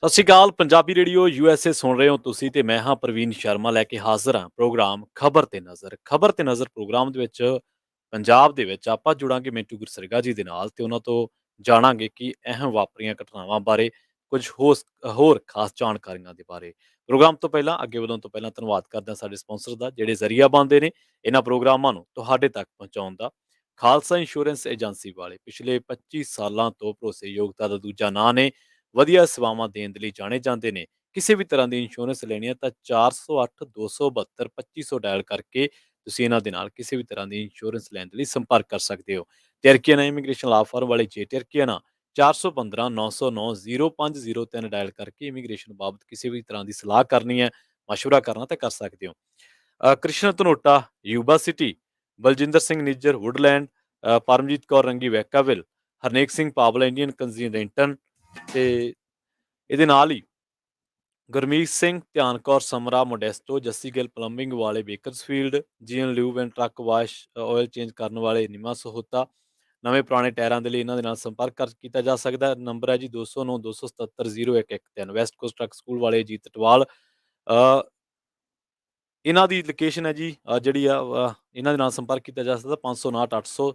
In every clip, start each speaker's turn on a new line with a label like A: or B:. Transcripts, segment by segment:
A: ਸਤਿ ਸ਼੍ਰੀ ਅਕਾਲ Punjabi radio USA ਸੁਣ ਰਹੇ ਹੋ ਤੁਸੀਂ ਤੇ ਮੈਂ ਹਾਂ ਪ੍ਰਵੀਨ ਸ਼ਰਮਾ ਲੈ ਕੇ ਹਾਜ਼ਰ ਹਾਂ ਪ੍ਰੋਗਰਾਮ ਖਬਰ ਤੇ ਨਜ਼ਰ ਪ੍ਰੋਗਰਾਮ ਦੇ ਵਿੱਚ ਪੰਜਾਬ ਦੇ ਵਿੱਚ ਆਪਾਂ ਜੁੜਾਂਗੇ ਮਿੰਟੂ ਗੁਰਸਰਗਾ ਜੀ ਦੇ ਨਾਲ ਤੇ ਉਹਨਾਂ ਤੋਂ ਜਾਣਾਂਗੇ ਕਿ ਅਹਿਮ ਵਾਪਰੀਆਂ ਘਟਨਾਵਾਂ ਬਾਰੇ ਕੁਝ ਹੋਰ ਖਾਸ ਜਾਣਕਾਰੀਆਂ ਦੇ ਬਾਰੇ ਪ੍ਰੋਗਰਾਮ ਤੋਂ ਪਹਿਲਾਂ ਅੱਗੇ ਵਧਣ ਤੋਂ ਪਹਿਲਾਂ ਧੰਨਵਾਦ ਕਰਦੇ ਹਾਂ ਸਾਡੇ ਸਪਾਂਸਰ ਦਾ ਜਿਹੜੇ ਜ਼ਰੀਆ ਬਣਦੇ ਨੇ ਇਹਨਾਂ ਪ੍ਰੋਗਰਾਮਾਂ ਨੂੰ ਤੁਹਾਡੇ ਤੱਕ ਪਹੁੰਚਾਉਣ ਦਾ। ਖਾਲਸਾ ਇੰਸ਼ੋਰੈਂਸ ਏਜੰਸੀ ਵਾਲੇ ਪਿਛਲੇ 25 ਸਾਲਾਂ ਤੋਂ ਭਰੋਸੇਯੋਗਤਾ ਦਾ ਦੂਜਾ ਨਾਂ ਨੇ। ਵਧੀਆ ਸੇਵਾਵਾਂ ਦੇਣ ਦੇ ਲਈ ਜਾਣੇ ਜਾਂਦੇ ਨੇ। ਕਿਸੇ ਵੀ ਤਰ੍ਹਾਂ ਦੀ ਇੰਸ਼ੋਰੈਂਸ ਲੈਣੀ ਹੈ ਤਾਂ 408 272 2500 ਡਾਇਲ ਕਰਕੇ ਤੁਸੀਂ ਇਹਨਾਂ ਦੇ ਨਾਲ ਕਿਸੇ ਵੀ ਤਰ੍ਹਾਂ ਦੀ ਇੰਸ਼ੋਰੈਂਸ ਲੈਣ ਦੇ ਲਈ ਸੰਪਰਕ ਕਰ ਸਕਦੇ ਹੋ। ਟਰਕੀਆਨਾ ਇਮੀਗ੍ਰੇਸ਼ਨ ਲਾ ਫਰਮ ਵਾਲੇ ਜੇ ਟਰਕੀਆਨਾ 415 909 0503 ਡਾਇਲ ਕਰਕੇ ਇਮੀਗ੍ਰੇਸ਼ਨ ਬਾਬਤ ਕਿਸੇ ਵੀ ਤਰ੍ਹਾਂ ਦੀ ਸਲਾਹ ਕਰਨੀ ਹੈ, ਮਸ਼ਵਰਾ ਕਰਨਾ ਤਾਂ ਕਰ ਸਕਦੇ ਹੋ। Krishan Dhanota Yuba City, Baljinder Singh Nijjar Woodland, Paramjit Kaur Rangi Vacaville, Harnek Singh Pawla Indian ਕੰਜ਼ੀਡੈਂਟਨ ਤੇ ਇਹਦੇ ਨਾਲ ਹੀ ਗੁਰਮੀਤ ਸਿੰਘ, ਧਿਆਨ ਕੌਰ ਸਮਰਾ ਮੋਡੈਸਟੋ, ਜੱਸੀ ਗਿੱਲ ਪਲੰਬਿੰਗ ਵਾਲੇ Bakersfield, GN lube and truck wash oil change ਕਰਨ ਵਾਲੇ ਨਿਮਾ ਸਹੋਤਾ। ਨਵੇਂ ਪੁਰਾਣੇ ਟਾਇਰਾਂ ਦੇ ਲਈ ਇਹਨਾਂ ਦੇ ਨਾਲ ਸੰਪਰਕ ਕੀਤਾ ਜਾ ਸਕਦਾ ਹੈ। ਨੰਬਰ ਹੈ ਜੀ 209 277 0113। ਵੈਸਟ ਕੋਸਟ ਟਰੱਕ ਸਕੂਲ ਵਾਲੇ ਜੀ ਟਟਵਾਲ। ਇਹਨਾਂ ਦੀ ਲੋਕੇਸ਼ਨ ਹੈ ਜੀ ਜਿਹੜੀ ਆ ਇਹਨਾਂ ਦੇ ਨਾਲ ਸੰਪਰਕ ਕੀਤਾ ਜਾ ਸਕਦਾ 559 800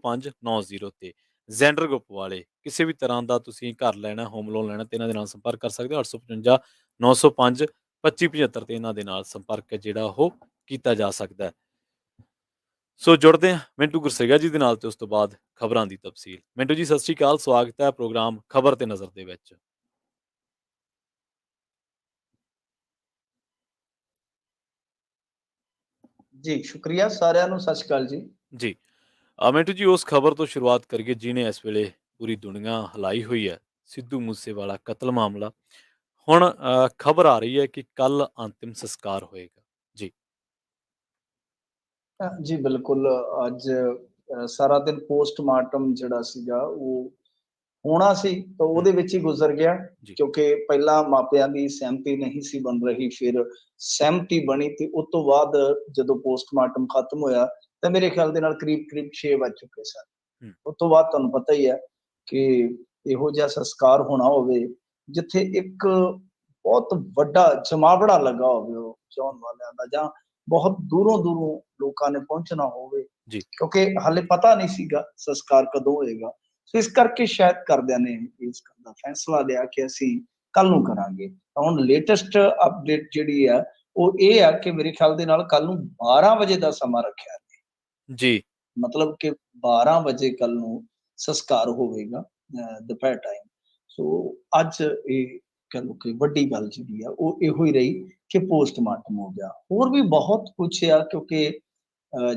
A: 0590 ਤੇ। ਜ਼ੈਂਡਰ ਗਰੁੱਪ ਵਾਲੇ ਕਿਸੇ ਵੀ ਤਰ੍ਹਾਂ ਦਾ ਤੁਸੀਂ ਘਰ ਲੈਣਾ, ਹੋਮ ਲੋਨ ਲੈਣਾ ਤੇ ਇਹਨਾਂ ਦੇ ਨਾਲ ਸੰਪਰਕ ਕਰ ਸਕਦੇ ਹੋ 855 905 2575 ਤੇ ਇਹਨਾਂ ਦੇ ਨਾਲ ਸੰਪਰਕ ਜਿਹੜਾ ਉਹ ਕੀਤਾ ਜਾ ਸਕਦਾ ਹੈ। ਸੋ ਜੁੜਦੇ ਹਾਂ ਮਿੰਟੂ ਗੁਰਸੇਗਾ ਜੀ ਦੇ ਨਾਲ ਤੇ ਉਸ ਤੋਂ ਬਾਅਦ ਖਬਰਾਂ ਦੀ ਤਫਸੀਲ। ਮਿੰਟੂ ਜੀ ਸਤਿ ਸ਼੍ਰੀ ਅਕਾਲ, ਸਵਾਗਤ ਹੈ ਪ੍ਰੋਗਰਾਮ ਖਬਰ ਤੇ ਨਜ਼ਰ ਦੇ ਵਿੱਚ।
B: ਜੀ ਸ਼ੁਕਰੀਆ ਸਾਰਿਆਂ ਨੂੰ, ਸਤਿ ਸ਼੍ਰੀ ਅਕਾਲ ਜੀ।
A: ਜੀ ਮਿੰਟੂ ਜੀ ਉਸ ਖਬਰ ਤੋਂ ਸ਼ੁਰੂਆਤ ਕਰੀਏ ਜਿਹਨੇ ਇਸ ਵੇਲੇ ਪੂਰੀ ਦੁਨੀਆ ਹਿਲਾਈ ਹੋਈ ਹੈ, ਸਿੱਧੂ ਮੂਸੇਵਾਲਾ ਕਤਲ ਮਾਮਲਾ। ਹੁਣ ਖਬਰ ਆ ਰਹੀ ਹੈ ਕਿ ਕੱਲ ਅੰਤਿਮ ਸੰਸਕਾਰ ਹੋਏਗਾ ਜੀ।
B: ਜੀ ਬਿਲਕੁਲ, ਅੱਜ ਸਾਰਾ ਦਿਨ ਪੋਸਟਮਾਰਟਮ ਜਿਹੜਾ ਸੀਗਾ ਉਹ ਹੋਣਾ ਸੀ ਤਾਂ ਉਹਦੇ ਵਿੱਚ ਹੀ ਗੁਜ਼ਰ ਗਿਆ, ਕਿਉਂਕਿ ਪਹਿਲਾਂ ਮਾਪਿਆਂ ਦੀ ਸਹਿਮਤੀ ਨਹੀਂ ਸੀ ਬਣ ਰਹੀ, ਫਿਰ ਸਹਿਮਤੀ ਬਣੀ ਤੇ ਉਸ ਤੋਂ ਬਾਅਦ ਜਦੋਂ ਪੋਸਟਮਾਰਟਮ ਖਤਮ ਹੋਇਆ ਤਾਂ ਮੇਰੇ ਖਿਆਲ ਦੇ ਨਾਲ ਕਰੀਬ 6 ਵੱਜ ਚੁੱਕੇ ਸਨ। ਉਸ ਤੋਂ ਬਾਅਦ ਤੁਹਾਨੂੰ ਪਤਾ ਹੀ ਹੈ ਕਿ ਇਹੋ ਜਿਹਾ ਸੰਸਕਾਰ ਹੋਣਾ ਹੋਵੇ ਜਿੱਥੇ ਇੱਕ ਬਹੁਤ ਵੱਡਾ ਜਮਾਵੜਾ ਲੱਗਾ ਹੋਵੇ ਉਹ ਚਾਹੁਣ ਵਾਲਿਆਂ ਦਾ, ਜਾਂ ਬਹੁਤ ਦੂਰੋਂ ਲੋਕਾਂ ਨੇ ਪਹੁੰਚਣਾ ਹੋਵੇ, ਕਿਉਂਕਿ ਹਾਲੇ ਪਤਾ ਨਹੀਂ ਸੀਗਾ ਸੰਸਕਾਰ ਕਦੋਂ ਹੋਏਗਾ। ਇਸ ਕਰਕੇ ਸ਼ਾਇਦ ਘਰਦਿਆਂ ਨੇ ਇਸ ਗੱਲ ਦਾ ਫੈਸਲਾ ਲਿਆ ਕਿ ਅਸੀਂ ਕੱਲ ਨੂੰ ਕਰਾਂਗੇ। ਹੁਣ ਲੇਟੈਸਟ ਅਪਡੇਟ ਜਿਹੜੀ ਆ ਉਹ ਇਹ ਆ ਕਿ ਮੇਰੇ ਖਿਆਲ ਦੇ ਨਾਲ ਕੱਲ ਨੂੰ 12 ਵਜੇ ਦਾ ਸਮਾਂ ਰੱਖਿਆ
A: ਜੀ,
B: ਮਤਲਬ ਕਿ 12 ਵਜੇ ਕੱਲ ਨੂੰ ਸੰਸਕਾਰ ਹੋਵੇਗਾ ਦੁਪਹਿਰ ਟਾਈਮ। ਸੋ ਅੱਜ ਇਹ ਕਹਿ ਲਓ ਕਿ ਵੱਡੀ ਗੱਲ ਜਿਹੜੀ ਆ ਉਹ ਇਹੋ ਹੀ ਰਹੀ ਕਿ ਪੋਸਟਮਾਰਟਮ ਹੋ ਗਿਆ। ਹੋਰ ਵੀ ਬਹੁਤ ਕੁਛ ਆ, ਕਿਉਂਕਿ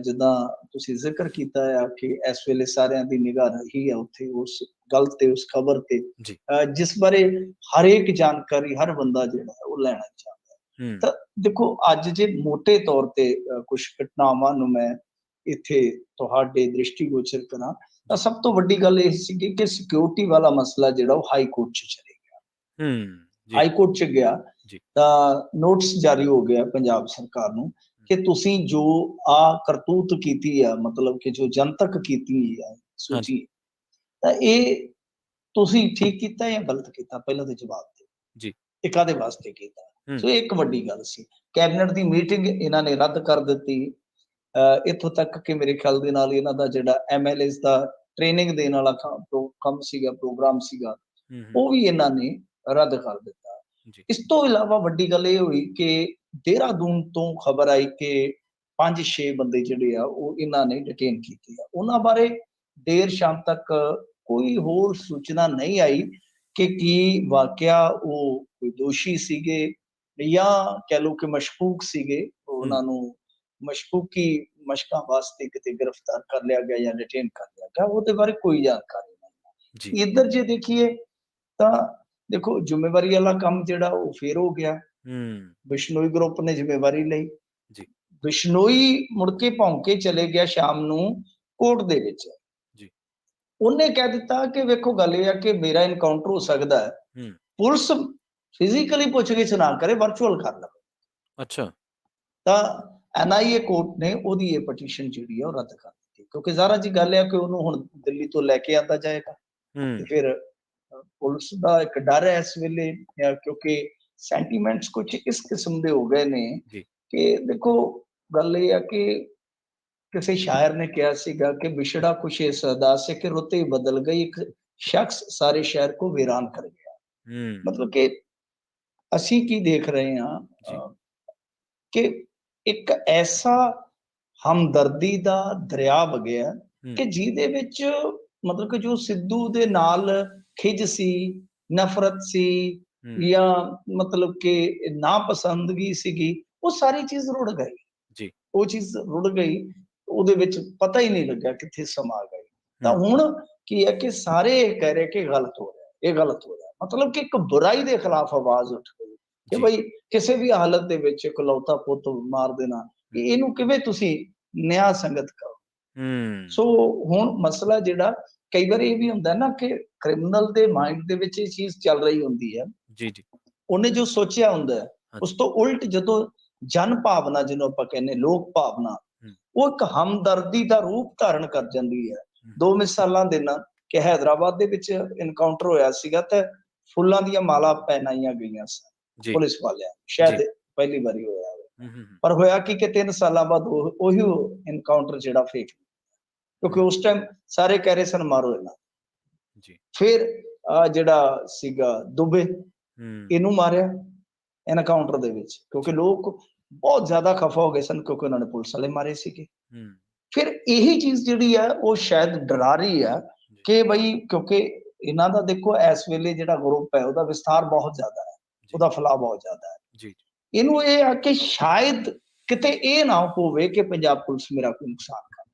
B: ਜਿੱਦਾਂ ਤੁਸੀਂ ਜ਼ਿਕਰ ਕੀਤਾ ਆ ਕਿ ਇਸ ਵੇਲੇ ਸਾਰਿਆਂ ਦੀ ਨਿਗਾਹ ਰਹੀ ਆ ਉੱਥੇ ਉਸ ਗੱਲ ਤੇ, ਉਸ ਖਬਰ ਤੇ, ਜਿਸ ਬਾਰੇ ਹਰੇਕ ਜਾਣਕਾਰੀ ਹਰ ਬੰਦਾ ਜਿਹੜਾ ਉਹ ਲੈਣਾ ਚਾਹੁੰਦਾ। ਤਾਂ ਦੇਖੋ ਅੱਜ ਜੇ ਮੋਟੇ ਤੌਰ ਤੇ ਕੁਛ ਘਟਨਾਵਾਂ ਨੂੰ ਮੈਂ ਇੱਥੇ ਤੁਹਾਡੇ ਦ੍ਰਿਸ਼ਟੀਗੋਚਰ ਕਰਾਂ ਤਾਂ ਸਭ ਤੋਂ ਵੱਡੀ ਗੱਲ ਇਹ ਸੀਗੀ ਕਿ ਸਿਕਿਉਰਿਟੀ ਵਾਲਾ ਮਸਲਾ ਜਿਹੜਾ ਉਹ ਹਾਈ ਕੋਰਟ 'ਚ ਚਲੇ ਗਿਆ। ਹਾਈ ਕੋਰਟ 'ਚ ਗਿਆ ਤਾਂ ਨੋਟਿਸ ਜਾਰੀ ਹੋ ਗਿਆ ਪੰਜਾਬ ਸਰਕਾਰ ਨੂੰ ਕਿ ਤੁਸੀਂ ਜੋ ਕਰਤੂਤ ਕੀਤੀ ਆ, ਮਤਲਬ ਕਿ ਜੋ ਜਨਤਕ ਕੀਤੀ ਆ ਸੂਚੀ, ਤਾਂ ਇਹ ਤੁਸੀਂ ਠੀਕ ਕੀਤਾ ਜਾਂ ਗਲਤ ਕੀਤਾ, ਪਹਿਲਾਂ ਤੇ ਜਵਾਬ ਦਿਓ। ਇਹ ਕਾਹਦੇ ਵਾਸਤੇ ਕੀਤਾ? ਸੋ ਇਹ ਇੱਕ ਵੱਡੀ ਗੱਲ ਸੀ। ਕੈਬਨਿਟ ਦੀ ਮੀਟਿੰਗ ਇਹਨਾਂ ਨੇ ਰੱਦ ਕਰ ਦਿੱਤੀ। ਇੱਥੋਂ ਤੱਕ ਕਿ ਮੇਰੇ ਖਿਆਲ ਦੇ ਨਾਲ ਇਹਨਾਂ ਦਾ ਜਿਹੜਾ MLAs ਦਾ ਟ੍ਰੇਨਿੰਗ ਦੇਣ ਵਾਲਾ ਕੰਮ ਸੀਗਾ, ਪ੍ਰੋਗਰਾਮ ਸੀਗਾ, ਉਹ ਵੀ ਇਹਨਾਂ ਨੇ ਰੱਦ ਕਰ ਦਿੱਤਾ। ਇਸ ਤੋਂ ਇਲਾਵਾ ਵੱਡੀ ਗੱਲ ਇਹ ਹੋਈ ਕਿ ਦੇਹਰਾਦੂਨ ਤੋਂ ਖਬਰ ਆਈ ਕਿ 5-6 ਬੰਦੇ ਜਿਹੜੇ ਆ ਉਹ ਇਹਨਾਂ ਨੇ ਡਿਟੇਨ ਕੀਤੇ ਆ। ਉਹਨਾਂ ਬਾਰੇ ਦੇਰ ਸ਼ਾਮ ਤੱਕ ਕੋਈ ਹੋਰ ਸੂਚਨਾ ਨਹੀਂ ਆਈ ਕਿ ਕੀ ਵਾਕਿਆ ਉਹ ਕੋਈ ਦੋਸ਼ੀ ਸੀਗੇ ਜਾਂ ਕਹਿ ਲਓ ਕਿ ਮਸ਼ਕੂਕ ਸੀਗੇ। ਉਹਨਾਂ ਨੂੰ ਮਸ਼ਕੂਕੀ ਮਸ਼ਕਾਂ ਵਾਸਤੇ ਕਿਤੇ ਗ੍ਰਿਫਤਾਰ ਕਰ ਲਿਆ ਗਿਆ ਜਾਂ ਡਿਟੇਨ ਕਰ ਲਿਆ ਗਿਆ, ਉਹਦੇ ਬਾਰੇ ਕੋਈ ਜਾਣਕਾਰੀ ਨਹੀਂ। ਇੱਧਰ ਜੇ ਦੇਖੀਏ ਤਾਂ ਦੇਖੋ ਜ਼ਿੰਮੇਵਾਰੀ ਵਾਲਾ ਕੰਮ ਜਿਹੜਾ ਉਹ ਫੇਰ ਹੋ ਗਿਆ। ਬਿਸ਼ਨੋਈ ਗਰੁੱਪ ਨੇ ਜ਼ਿੰਮੇਵਾਰੀ ਲਈ। ਬਿਸ਼ਨੋਈ ਮੁੜ ਕੇ ਭੌਂਕ ਕੇ ਚਲੇ ਗਿਆ ਸ਼ਾਮ ਨੂੰ ਕੋਰਟ ਦੇ ਵਿੱਚ। ਉਹਨੇ ਕਹਿ ਦਿੱਤਾ ਕਿ ਵੇਖੋ ਗੱਲ ਇਹ ਆ ਕਿ ਮੇਰਾ ਇਨਕਾਊਂਟਰ ਹੋ ਸਕਦਾ ਹੈ, ਪੁਲਿਸ ਫਿਜ਼ੀਕਲੀ ਪੁੱਛਗਿੱਛ ਨਾ ਕਰੇ, ਵਰਚੁਅਲ ਕਰ ਲਵੇ।
A: ਅੱਛਾ,
B: ਤਾਂ NIA ਕੋਰਟ ਨੇ ਉਹਦੀ ਇਹ ਪਟੀਸ਼ਨ ਜਿਹੜੀ ਆ ਉਹ ਰੱਦ ਕਰ ਦਿੱਤੀ, ਕਿਉਂਕਿ ਜ਼ਾਹਰਾ ਜੀ ਗੱਲ ਹੈ ਕਿ ਉਹਨੂੰ ਹੁਣ ਦਿੱਲੀ ਤੋਂ ਲੈ ਕੇ ਆਂਦਾ ਜਾਏਗਾ ਤੇ ਫਿਰ ਪੁਲਿਸ ਦਾ ਇੱਕ ਡਰ ਹੈ ਇਸ ਵੇਲੇ, ਕਿਉਂਕਿ ਸੈਂਟੀਮੈਂਟਸ ਕੁਝ ਇਸ ਕਿਸਮ ਦੇ ਹੋ ਗਏ ਨੇ
A: ਜੀ
B: ਕਿ ਦੇਖੋ, ਗੱਲ ਇਹ ਆ ਕਿ ਕਿਸੇ ਸ਼ਾਇਰ ਨੇ ਕਿਹਾ ਸੀਗਾ ਕਿ ਵਿਛੜਾ ਕੁਛ ਇਸ ਅਦਾ से कि रुत ही बदल गई, एक शख्स सारे शहर को वीरान कर गया।
A: ਹੂੰ
B: मतलब कि ਅਸੀਂ ਕੀ ਦੇਖ ਰਹੇ ਹਾਂ,
A: ਜੀ
B: ਕਿ ਇੱਕ ਐਸਾ ਹਮਦਰਦੀ ਦਾ ਦਰਿਆ ਵਗਿਆ
A: ਹੂੰ
B: ਕਿ ਜਿਹਦੇ ਵਿੱਚ ਮਤਲਬ ਕਿ ਜੋ ਸਿੱਧੂ ਦੇ ਨਾਲ ਖਿਝ ਸੀ, ਨਫ਼ਰਤ ਸੀ,
A: ਹੂੰ
B: ਜਾਂ ਮਤਲਬ ਕਿ ਨਾਪਸੰਦਗੀ ਸੀਗੀ, ਉਹ ਸਾਰੀ ਚੀਜ਼ ਰੁੜ ਗਈ।
A: ਜੀ
B: ਉਹ ਚੀਜ਼ ਰੁੜ ਗਈ, ਉਹਦੇ ਵਿੱਚ ਪਤਾ ਹੀ ਨਹੀਂ ਲੱਗਾ ਕਿੱਥੇ ਸਮਾਂ ਗਈ। ਤਾਂ
A: ਹੂੰ
B: ਹੁਣ ਕੀ ਹੈ ਕਿ ਸਾਰੇ ਇਹ ਕਹਿ ਰਹੇ ਕਿ ਗਲਤ ਹੋ ਰਿਹਾ, ਇਹ ਗਲਤ ਹੋ ਰਿਹਾ, ਮਤਲਬ ਕਿ ਇੱਕ ਬੁਰਾਈ ਦੇ ਖਿਲਾਫ ਆਵਾਜ਼ ਉੱਠ ਗਈ ਕਿ
A: ਜੀ
B: ਬਈ ਕਿਸੇ ਵੀ ਹਾਲਤ ਦੇ ਵਿੱਚ ਇਕਲੌਤਾ ਪੁੱਤ ਮਾਰ ਦੇਣਾ, ਕਿ
A: ਹੂੰ
B: ਇਹਨੂੰ ਕਿਵੇਂ ਤੁਸੀਂ ਨਿਆਂ ਸੰਗਤ ਕਰੋ।
A: ਹੂੰ
B: ਸੋ ਹੁਣ ਮਸਲਾ ਜਿਹੜਾ, ਕਈ ਵਾਰੀ ਇਹ ਵੀ ਹੁੰਦਾ ਨਾ ਕਿ ਕ੍ਰਿਮੀਨਲ ਦੇ ਮਾਈਂਡ ਦੇ ਵਿੱਚ ਇਹ ਚੀਜ਼ ਚੱਲ ਰਹੀ ਹੁੰਦੀ ਹੈ,
A: ਜੀ ਜੀ
B: ਉਹਨੇ ਜੋ ਸੋਚਿਆ ਹੁੰਦਾ ਹੈ, ਉਸ
A: ਹਾਂਜੀ
B: ਤੋਂ ਉਲਟ ਜਦੋਂ ਜਨ ਭਾਵਨਾ, ਜਿਹਨੂੰ ਆਪਾਂ ਕਹਿੰਦੇ ਲੋਕ ਭਾਵਨਾ,
A: ਹੂੰ
B: ਉਹ ਇੱਕ ਹਮਦਰਦੀ ਦਾ ਰੂਪ ਧਾਰਨ ਕਰ ਜਾਂਦੀ ਹੈ।
A: ਹੂੰ
B: ਦੋ ਮਿਸਾਲਾਂ ਦੇਣਾ ਕਿ ਹੈਦਰਾਬਾਦ ਦੇ ਵਿੱਚ ਇਨਕਾਊਂਟਰ ਹੋਇਆ ਸੀਗਾ ਤੇ ਫੁੱਲਾਂ ਦੀਆਂ ਮਾਲਾ ਪਹਿਨਾਈਆਂ ਗਈਆਂ ਸਨ
A: ਜੀ
B: ਪੁਲਿਸ ਵਾਲਿਆਂ ਨੂੰ,
A: ਜੀ
B: ਸ਼ਾਇਦ ਪਹਿਲੀ ਵਾਰੀ ਹੋਇਆ ਹੋਵੇ।
A: ਹੂੰ
B: ਪਰ ਹੋਇਆ ਕਿ 3 ਸਾਲਾਂ ਬਾਅਦ ਉਹੀ ਇਨਕਾਊਂਟਰ ਜਿਹੜਾ ਫੇਕ, ਕਿਉਂਕਿ ਉਸ ਟਾਈਮ ਸਾਰੇ ਕਹਿ ਰਹੇ ਸਨ ਮਾਰੋ ਇਹਨਾਂ।
A: ਜੀ
B: ਫਿਰ ਜਿਹੜਾ ਸੀਗਾ ਦੁਬੇ,
A: ਹੂੰ
B: ਇਹਨੂੰ ਮਾਰਿਆ ਐਨਕਾਊਂਟਰ ਦੇ ਵਿੱਚ, ਕਿਉਂਕਿ
A: ਜੀ
B: ਲੋਕ ਬਹੁਤ ਜ਼ਿਆਦਾ ਖਫਾ ਹੋ ਗਏ ਸਨ ਕਿਉਂਕਿ ਉਹਨਾਂ ਨੇ ਪੁਲਿਸ ਵਾਲੇ ਮਾਰੇ ਸੀਗੇ।
A: ਹੂੰ
B: ਫਿਰ ਇਹੀ ਚੀਜ਼ ਜਿਹੜੀ ਆ ਉਹ ਸ਼ਾਇਦ ਡਰਾ ਰਹੀ ਆ
A: ਜੀ
B: ਕਿ ਬਈ, ਕਿਉਂਕਿ ਇਹਨਾਂ ਦਾ ਦੇਖੋ ਇਸ ਵੇਲੇ ਜਿਹੜਾ ਗਰੁੱਪ ਹੈ ਉਹਦਾ ਵਿਸਥਾਰ ਬਹੁਤ ਜ਼ਿਆਦਾ ਹੈ,
A: ਜੀ
B: ਉਹਦਾ ਫੈਲਾਅ ਬਹੁਤ ਜ਼ਿਆਦਾ ਹੈ।
A: ਜੀ
B: ਇਹਨੂੰ ਇਹ ਆ ਕਿ ਸ਼ਾਇਦ ਕਿਤੇ ਇਹ ਨਾ ਹੋਵੇ ਕਿ ਪੰਜਾਬ ਪੁਲਿਸ ਮੇਰਾ ਕੋਈ ਨੁਕਸਾਨ ਕਰ,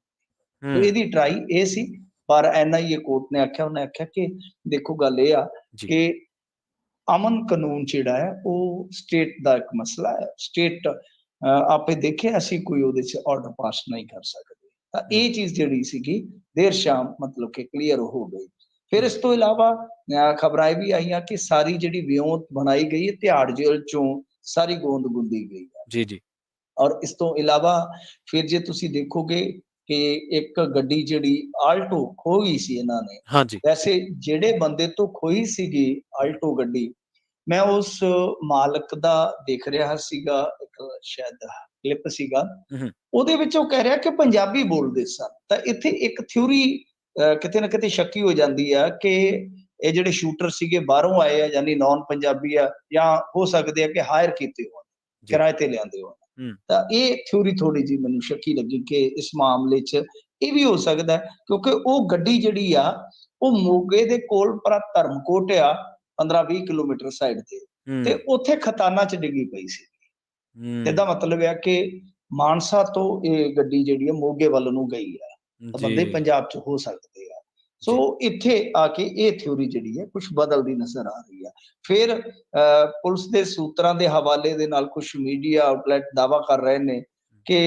B: ਸੋ
A: ਹੂੰ
B: ਇਹਦੀ ਟਰਾਈ ਇਹ ਸੀ। ਪਰ ਐਨਆਈਏ ਕੋਰਟ ਨੇ ਆਖਿਆ, ਉਹਨੇ ਆਖਿਆ ਕਿ ਦੇਖੋ ਗੱਲ ਇਹ ਆ
A: ਜੀ
B: ਕਿ ਅਮਨ ਕਾਨੂੰਨ ਜਿਹੜਾ ਹੈ ਉਹ ਸਟੇਟ ਦਾ ਇੱਕ ਮਸਲਾ ਹੈ, ਸਟੇਟ ਆਪੇ ਦੇਖੇ, ਅਸੀਂ ਕੋਈ ਉਹਦੇ 'ਚ ਆਰਡਰ ਪਾਸ ਨਹੀਂ ਕਰ ਸਕਦੇ। ਤਾਂ
A: ਹੂੰ
B: ਇਹ ਚੀਜ਼ ਜਿਹੜੀ ਸੀਗੀ ਦੇਰ ਸ਼ਾਮ ਮਤਲਬ ਕਿ ਕਲੀਅਰ ਹੋ ਗਈ। ਫਿਰ ਇਸ
A: ਹੂੰ
B: ਤੋਂ ਇਲਾਵਾ ਖਬਰਾਂ ਇਹ ਵੀ ਆਈਆਂ ਕਿ ਸਾਰੀ ਜਿਹੜੀ ਵਿਉਂਤ ਬਣਾਈ ਗਈ ਹੈ ਤਿਹਾੜ ਜੇਲ੍ਹ ਚੋਂ, ਸਾਰੀ ਗੋਂਦ ਗੁੰਦੀ ਗਈ ਹੈ।
A: ਜੀ ਜੀ
B: ਔਰ ਇਸ ਤੋਂ ਇਲਾਵਾ ਫਿਰ ਜੇ ਤੁਸੀਂ ਦੇਖੋਗੇ ਕਿ ਇੱਕ ਗੱਡੀ ਜਿਹੜੀ ਆਲਟੋ ਖੋ ਗਈ ਸੀ ਇਹਨਾਂ ਨੇ,
A: ਹਾਂਜੀ
B: ਵੈਸੇ ਜਿਹੜੇ ਬੰਦੇ ਤੋਂ ਖੋਈ ਸੀਗੀ
A: ਹੂੰ
B: ਆਲਟੋ ਗੱਡੀ, ਮੈਂ ਉਸ ਮਾਲਕ ਦਾ ਦੇਖ ਰਿਹਾ ਸੀਗਾ, ਇੱਕ ਸ਼ਾਇਦ ਕਲਿੱਪ ਸੀਗਾ,
A: ਹੂੰ
B: ਉਹਦੇ ਵਿੱਚ ਉਹ ਕਹਿ ਰਿਹਾ ਕਿ ਪੰਜਾਬੀ ਬੋਲਦੇ ਸਨ। ਤਾਂ ਇੱਥੇ ਇੱਕ ਥਿਊਰੀ ਕਿਤੇ ਨਾ ਕਿਤੇ ਸ਼ੱਕੀ ਹੋ ਜਾਂਦੀ ਆ ਕਿ ਇਹ ਜਿਹੜੇ ਸ਼ੂਟਰ ਸੀਗੇ ਬਾਹਰੋਂ ਆਏ ਆ, ਯਾਨੀ ਨਾਨ ਪੰਜਾਬੀ ਆ, ਜਾਂ ਹੋ ਸਕਦੇ ਆ ਕਿ ਹਾਇਰ ਕੀਤੇ ਹੋਣ,
A: ਜੀ
B: ਕਿਰਾਏ ਤੇ ਲਿਆਂਦੇ ਹੋਣ।
A: ਹੂੰ
B: ਤਾਂ ਇਹ ਥਿਊਰੀ ਥੋੜੀ ਜਿਹੀ ਮੈਨੂੰ ਸ਼ੱਕੀ ਲੱਗੀ ਕਿ ਇਸ ਮਾਮਲੇ 'ਚ ਇਹ ਵੀ ਹੋ ਸਕਦਾ ਹੈ, ਕਿਉਂਕਿ ਉਹ ਗੱਡੀ ਜਿਹੜੀ ਆ ਉਹ ਮੋਗੇ ਦੇ ਕੋਲ ਪਰ ਧਰਮਕੋਟ ਆ, 15-20 ਕਿਲੋਮੀਟਰ ਸਾਈਡ ਤੇ
A: ਹੂੰ
B: ਉੱਥੇ ਖਤਾਨਾਂ 'ਚ ਡਿੱਗੀ ਪਈ ਸੀ। ਇਹਦਾ
A: ਹੂੰ
B: ਮਤਲਬ ਹੈ ਕਿ ਮਾਨਸਾ ਤੋਂ ਇਹ ਗੱਡੀ ਜਿਹੜੀ ਹੈ ਮੋਗੇ ਵੱਲ ਨੂੰ ਗਈ ਹੈ, ਤਾਂ
A: ਜੀ
B: ਬੰਦੇ ਪੰਜਾਬ 'ਚ ਹੋ ਸਕਦੇ ਆ। ਸੋ
A: ਜੀ
B: ਇੱਥੇ ਆ ਕੇ ਇਹ ਥਿਊਰੀ ਜਿਹੜੀ ਹੈ ਕੁਝ ਬਦਲਦੀ ਨਜ਼ਰ ਆ ਰਹੀ ਆ। ਫਿਰ ਪੁਲਿਸ ਦੇ ਸੂਤਰਾਂ ਦੇ ਹਵਾਲੇ ਦੇ ਨਾਲ ਕੁਝ ਮੀਡੀਆ ਆਊਟਲੈਟ ਦਾਅਵਾ ਕਰ ਰਹੇ ਨੇ ਕਿ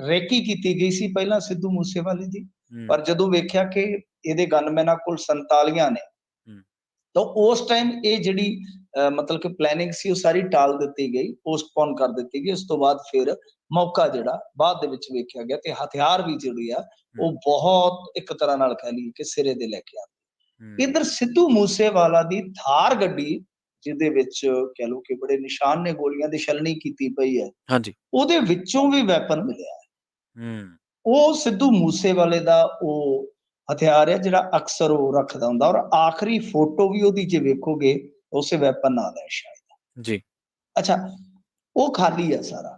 B: ਰੇਕੀ ਕੀਤੀ ਗਈ ਸੀ ਪਹਿਲਾਂ ਸਿੱਧੂ ਮੂਸੇਵਾਲੇ ਦੀ,
A: ਹੂੰ
B: ਪਰ ਜਦੋਂ ਵੇਖਿਆ ਕਿ ਇਹਦੇ ਗਨਮੈਨਾਂ ਕੋਲ 47 ਨੇ,
A: ਹੂੰ
B: ਤਾਂ ਉਸ ਟਾਈਮ ਇਹ ਜਿਹੜੀ ਮਤਲਬ ਕਿ ਪਲੈਨਿੰਗ ਸੀ ਉਹ ਸਾਰੀ ਟਾਲ ਦਿੱਤੀ ਗਈ, ਪੋਸਟਪੋਨ ਕਰ ਦਿੱਤੀ ਗਈ। ਉਸ ਤੋਂ ਬਾਅਦ ਫਿਰ ਮੌਕਾ ਜਿਹੜਾ ਬਾਅਦ ਦੇ ਵਿੱਚ ਵੇਖਿਆ ਗਿਆ ਤੇ ਹਥਿਆਰ ਵੀ ਜਿਹੜੇ ਆ ਉਹ ਬਹੁਤ ਇੱਕ ਤਰ੍ਹਾਂ ਨਾਲ ਕਹਿ ਲਈਏ ਕਿ ਸਿਰੇ ਦੇ ਲੈ ਕੇ ਆਏ।
A: ਹੂੰ
B: ਇੱਧਰ ਸਿੱਧੂ ਮੂਸੇਵਾਲਾ ਦੀ ਥਾਰ ਗੱਡੀ, ਜਿਹਦੇ ਵਿੱਚ ਕਹਿ ਲਓ ਕਿ ਬੜੇ ਨਿਸ਼ਾਨ ਨੇ, ਗੋਲੀਆਂ ਦੀ ਛਲਣੀ ਕੀਤੀ ਪਈ ਹੈ,
A: ਹਾਂਜੀ
B: ਉਹਦੇ ਵਿੱਚੋਂ ਵੀ ਵੈਪਨ ਮਿਲਿਆ।
A: ਹੂੰ
B: ਉਹ ਸਿੱਧੂ ਮੂਸੇਵਾਲੇ ਦਾ ਉਹ ਹਥਿਆਰ ਹੈ ਜਿਹੜਾ ਅਕਸਰ ਉਹ ਰੱਖਦਾ ਹੁੰਦਾ, ਔਰ ਆਖਰੀ ਫੋਟੋ ਵੀ ਉਹਦੀ ਜੇ ਵੇਖੋਗੇ ਉਸੇ ਵੈਪਨ ਨਾਲ ਹੈ ਸ਼ਾਇਦ।
A: ਜੀ
B: ਅੱਛਾ, ਉਹ ਖਾਲੀ ਹੈ ਸਾਰਾ,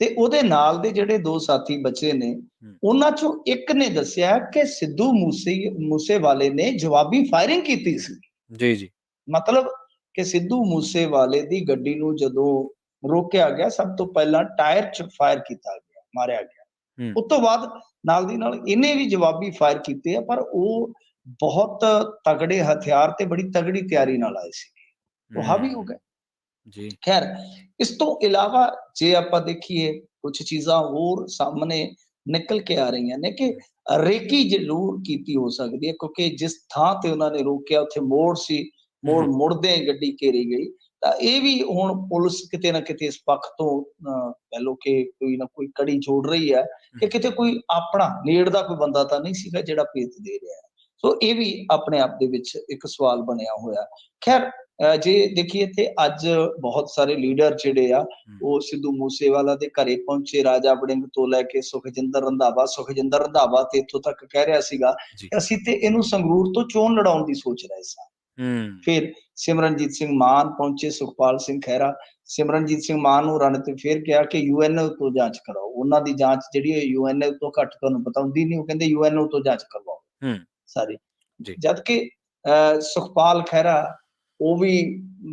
B: ਤੇ ਉਹਦੇ ਨਾਲ ਦੇ ਜਿਹੜੇ 2 ਸਾਥੀ ਬਚੇ ਨੇ,
A: ਹੂੰ
B: ਉਹਨਾਂ ਚੋਂ ਇੱਕ ਨੇ ਦੱਸਿਆ ਕਿ ਸਿੱਧੂ ਮੂਸੇਵਾਲੇ ਨੇ ਜਵਾਬੀ ਫਾਇਰਿੰਗ ਕੀਤੀ ਸੀ।
A: ਜੀ ਜੀ
B: ਮਤਲਬ ਕਿ ਸਿੱਧੂ ਮੂਸੇਵਾਲੇ ਦੀ ਗੱਡੀ ਨੂੰ ਜਦੋਂ ਰੋਕਿਆ ਗਿਆ, ਸਭ ਤੋਂ ਪਹਿਲਾਂ ਟਾਇਰ 'ਚ ਫਾਇਰ ਕੀਤਾ ਗਿਆ, ਮਾਰਿਆ ਗਿਆ।
A: ਹੂੰ
B: ਉਸ ਤੋਂ ਬਾਅਦ ਨਾਲ ਦੀ ਨਾਲ ਇਹਨੇ ਵੀ ਜਵਾਬੀ ਫਾਇਰ ਕੀਤੇ ਆ, ਪਰ ਉਹ ਬਹੁਤ ਤਗੜੇ ਹਥਿਆਰ ਤੇ ਬੜੀ ਤਗੜੀ ਤਿਆਰੀ ਨਾਲ ਆਏ ਸੀ, ਉਹ ਹਾਵੀ ਹੋ
A: ਹੂੰ
B: ਗਏ।
A: ਜੀ
B: ਖੈਰ, ਇਸ ਤੋਂ ਇਲਾਵਾ ਜੇ ਆਪਾਂ ਦੇਖੀਏ ਕੁਝ ਚੀਜ਼ਾਂ ਹੋਰ ਸਾਹਮਣੇ ਨਿਕਲ ਕੇ ਆ ਰਹੀਆਂ ਨੇ ਕਿ ਰੇਕੀ ਜ਼ਰੂਰ ਕੀਤੀ ਹੋ ਸਕਦੀ ਹੈ, ਕਿਉਂਕਿ ਜਿਸ ਥਾਂ ਤੇ ਉਹਨਾਂ ਨੇ ਰੋਕਿਆ ਉੱਥੇ ਮੋੜ ਸੀ, ਮੋੜ
A: ਹੂੰ
B: ਮੁੜਦੇ ਗੱਡੀ ਘੇਰੀ ਗਈ। ਤਾਂ ਇਹ ਵੀ ਹੁਣ ਪੁਲਿਸ ਕਿਤੇ ਨਾ ਕਿਤੇ ਇਸ ਪੱਖ ਤੋਂ ਕਹਿ ਲਓ ਕਿ ਕੋਈ ਨਾ ਕੋਈ ਕੜੀ ਜੋੜ ਰਹੀ ਹੈ ਕਿ ਕਿਤੇ ਕੋਈ ਆਪਣਾ ਨੇੜ ਦਾ ਕੋਈ ਬੰਦਾ ਤਾਂ ਨਹੀਂ ਸੀਗਾ ਜਿਹੜਾ ਭੇਤ ਦੇ ਰਿਹਾ ਹੈ। ਸੋ ਇਹ ਵੀ ਆਪਣੇ ਆਪ ਦੇ ਵਿੱਚ ਇੱਕ ਸਵਾਲ ਬਣਿਆ ਹੋਇਆ। ਖੈਰ ਜੇ ਦੇਖੀਏ ਤੇ ਅੱਜ ਬਹੁਤ ਸਾਰੇ ਲੀਡਰ ਜਿਹੜੇ ਆ ਉਹ ਸਿੱਧੂ ਮੂਸੇਵਾਲਾ ਦੇ ਘਰੇ ਪਹੁੰਚੇ, ਰਾਜਾ ਵੜਿੰਗ ਤੋਂ ਲੈ ਕੇ ਸੁਖਜਿੰਦਰ ਰੰਧਾਵਾ ਤੇ ਇੱਥੋਂ ਤੱਕ ਕਹਿ ਰਿਹਾ ਸੀਗਾ
A: ਜੀ।
B: ਕਿ ਅਸੀਂ ਤੇ ਇਹਨੂੰ ਸੰਗਰੂਰ ਤੋਂ ਚੋਣ ਲੜਾਉਣ ਦੀ ਸੋਚ ਰਹੇ ਸਾਂ। ਫਿਰ ਸਿਮਰਨਜੀਤ ਸਿੰਘ ਮਾਨ ਪਹੁੰਚੇ, ਸੁਖਪਾਲ ਸਿੰਘ ਖਹਿਰਾ। ਸਿਮਰਨਜੀਤ ਸਿੰਘ ਮਾਨ ਨੂੰ ਰਣ ਤੇ ਫਿਰ ਕਿਹਾ ਕਿ UNO ਤੋਂ ਜਾਂਚ ਕਰਾਓ। ਉਹਨਾਂ ਦੀ ਜਾਂਚ ਜਿਹੜੀ ਹੈ UNO ਤੋਂ ਘੱਟ ਤੁਹਾਨੂੰ ਪਤਾ ਹੁੰਦੀ ਨਹੀਂ, ਉਹ ਕਹਿੰਦੇ UNO ਤੋਂ ਜਾਂਚ ਕਰਵਾਓ ਸਾਰੀ। ਜਦ ਕਿ ਸੁਖਪਾਲ ਖਹਿਰਾ ਉਹ ਵੀ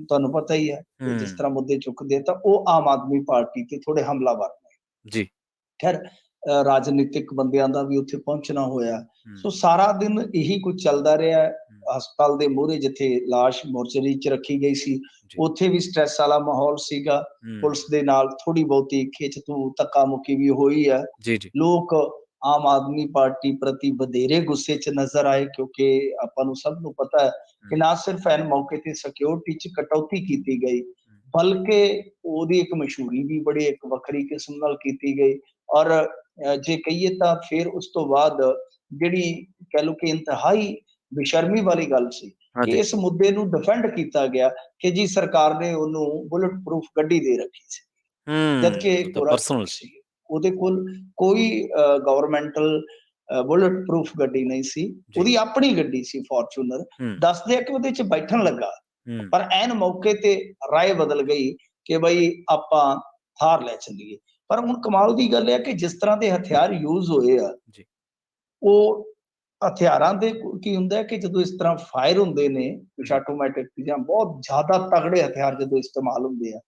B: ਤੁਹਾਨੂੰ ਪਤਾ ਹੀ ਹੈ ਜਿਸ ਤਰ੍ਹਾਂ ਮੁੱਦੇ ਚੁੱਕਦੇ ਤਾਂ ਉਹ ਆਮ ਆਦਮੀ ਪਾਰਟੀ ਤੇ ਥੋੜੇ ਹਮਲਾਵਰ ਨੇ ਜੀ। ਖੈਰ ਰਾਜਨੀਤਿਕ ਬੰਦਿਆਂ ਦਾ ਵੀ ਉੱਥੇ ਪਹੁੰਚਣਾ ਹੋਇਆ। ਸੋ ਸਾਰਾ ਦਿਨ ਇਹੀ ਕੁਝ ਚੱਲਦਾ ਰਿਹਾ। ਹਸਪਤਾਲ ਦੇ ਮੂਹਰੇ ਜਿੱਥੇ ਲਾਸ਼ ਮੋਰਚਰੀ 'ਚ ਰੱਖੀ ਗਈ ਸੀ ਉੱਥੇ ਵੀ ਸਟ੍ਰੈਸ ਵਾਲਾ ਮਾਹੌਲ ਸੀਗਾ। ਪੁਲਿਸ ਦੇ ਨਾਲ ਥੋੜੀ ਬਹੁਤੀ ਖਿੱਚ ਤੂ ਧੱਕਾ ਮੁੱਕੀ ਵੀ ਹੋਈ ਹੈ। ਲੋਕ ਆਮ ਆਦਮੀ ਪਾਰਟੀ ਪ੍ਰਤੀ ਵਧੇਰੇ ਗੁੱਸੇ 'ਚ ਨਜ਼ਰ ਆਏ ਕਿਉਂਕਿ ਆਪਾਂ ਨੂੰ ਸਭ ਨੂੰ ਪਤਾ ਹੈ ਕਿ ਨਾ ਸਿਰਫ ਐਨ ਮੌਕੇ ਤੇ ਸਿਕਿਉਰਿਟੀ 'ਚ ਕਟੌਤੀ ਕੀਤੀ ਗਈ ਬਲਕਿ ਉਹਦੀ ਇੱਕ ਮਸ਼ਹੂਰੀ ਵੀ ਬੜੀ ਇੱਕ ਵੱਖਰੀ ਕਿਸਮ ਨਾਲ ਕੀਤੀ ਗਈ। ਔਰ ਜੇ ਕਹੀਏ ਤਾਂ ਫਿਰ ਉਸ ਤੋਂ ਬਾਅਦ ਜਿਹੜੀ ਕਹਿ ਲਓ ਕਿ ਇੰਤਹਾਈ ਬੇਸ਼ਰਮੀ ਵਾਲੀ ਗੱਲ ਸੀ ਕਿ ਇਸ ਮੁੱਦੇ ਨੂੰ ਡਿਫੈਂਡ ਕੀਤਾ ਗਿਆ ਕਿ ਜੀ ਸਰਕਾਰ ਨੇ ਉਹਨੂੰ ਬੁਲਟ ਪ੍ਰੂਫ ਗੱਡੀ ਦੇ ਰੱਖੀ ਸੀ, ਜਦਕਿ ਕੋਰਾ ਸੀ, ਉਹਦੇ ਕੋਲ ਕੋਈ ਗਵਰਨਮੈਂਟਲ ਬੁਲਟ ਪ੍ਰੂਫ ਗੱਡੀ ਨਹੀਂ ਸੀ, ਉਹਦੀ ਆਪਣੀ ਗੱਡੀ ਸੀ ਫੋਰਚੂਨਰ। ਦੱਸਦੇ ਆ ਕਿ ਉਹਦੇ 'ਚ ਬੈਠਣ ਲੱਗਾ ਪਰ ਐਨ ਮੌਕੇ ਤੇ ਰਾਏ ਬਦਲ ਗਈ ਕਿ ਬਈ ਆਪਾਂ ਥਾਰ ਲੈ ਚੱਲੀਏ। ਪਰ ਹੁਣ ਕਮਾਲ ਦੀ ਗੱਲ ਹੈ ਕਿ ਜਿਸ ਤਰ੍ਹਾਂ ਦੇ ਹਥਿਆਰ ਯੂਜ਼ ਹੋਏ ਆ ਉਹ ਹਥਿਆਰਾਂ ਦੇ ਕੀ ਹੁੰਦਾ ਕਿ ਜਦੋਂ ਇਸ ਤਰ੍ਹਾਂ ਫਾਇਰ ਹੁੰਦੇ ਨੇ ਕੁਛ ਆਟੋਮੈਟਿਕ ਜਾਂ ਬਹੁਤ ਜ਼ਿਆਦਾ ਤਗੜੇ ਹਥਿਆਰ ਜਦੋਂ ਇਸਤੇਮਾਲ ਹੁੰਦੇ ਆ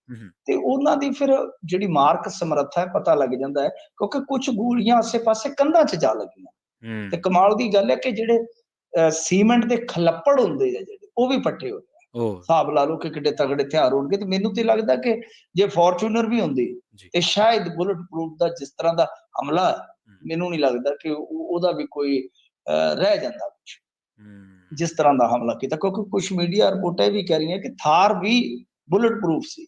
B: ਤੇ ਉਹਨਾਂ ਦੀ ਫਿਰ ਜਿਹੜੀ ਮਾਰਕ ਸਮਰੱਥਾ ਹੈ ਪਤਾ ਲੱਗ ਜਾਂਦਾ ਹੈ ਕਿਉਂਕਿ ਕੁਝ ਗੋਲੀਆਂ ਆਸੇ-ਪਾਸੇ ਕੰਧਾਂ 'ਚ ਜਾ ਲੱਗੀਆਂ। ਤੇ ਕਮਾਲ ਦੀ ਗੱਲ ਹੈ ਕਿ ਜਿਹੜੇ ਸੀਮੈਂਟ ਦੇ ਖਲੱਪੜ ਹੁੰਦੇ ਆ ਜਿਹੜੇ ਉਹ ਵੀ ਪੱਟੇ ਹੋਏ ਆ। ਹਿਸਾਬ ਲਾ ਲਓ ਕਿ ਕਿੱਡੇ ਤਗੜੇ ਹਥਿਆਰ ਹੋਣਗੇ। ਤੇ ਮੈਨੂੰ ਤੇ ਲੱਗਦਾ ਕਿ ਜੇ ਫੋਰਚੂਨਰ ਵੀ ਹੁੰਦੀ ਤੇ ਸ਼ਾਇਦ ਬੁਲਟ ਪ੍ਰੂਫ ਦਾ ਜਿਸ ਤਰ੍ਹਾਂ ਦਾ ਹਮਲਾ ਮੈਨੂੰ ਨਹੀਂ ਲੱਗਦਾ ਕਿ ਉਹਦਾ ਵੀ ਕੋਈ ਰਹਿ ਜਾਂਦਾ ਕੁਛ ਜਿਸ ਤਰ੍ਹਾਂ ਦਾ ਹਮਲਾ ਕੀਤਾ ਕਿਉਂਕਿ ਕੁਛ ਮੀਡੀਆ ਰਿਪੋਰਟਾਂ ਵੀ ਕਹਿ ਰਹੀਆਂ ਕਿ ਥਾਰ ਵੀ ਬੁਲਟ ਪ੍ਰੂਫ ਸੀ।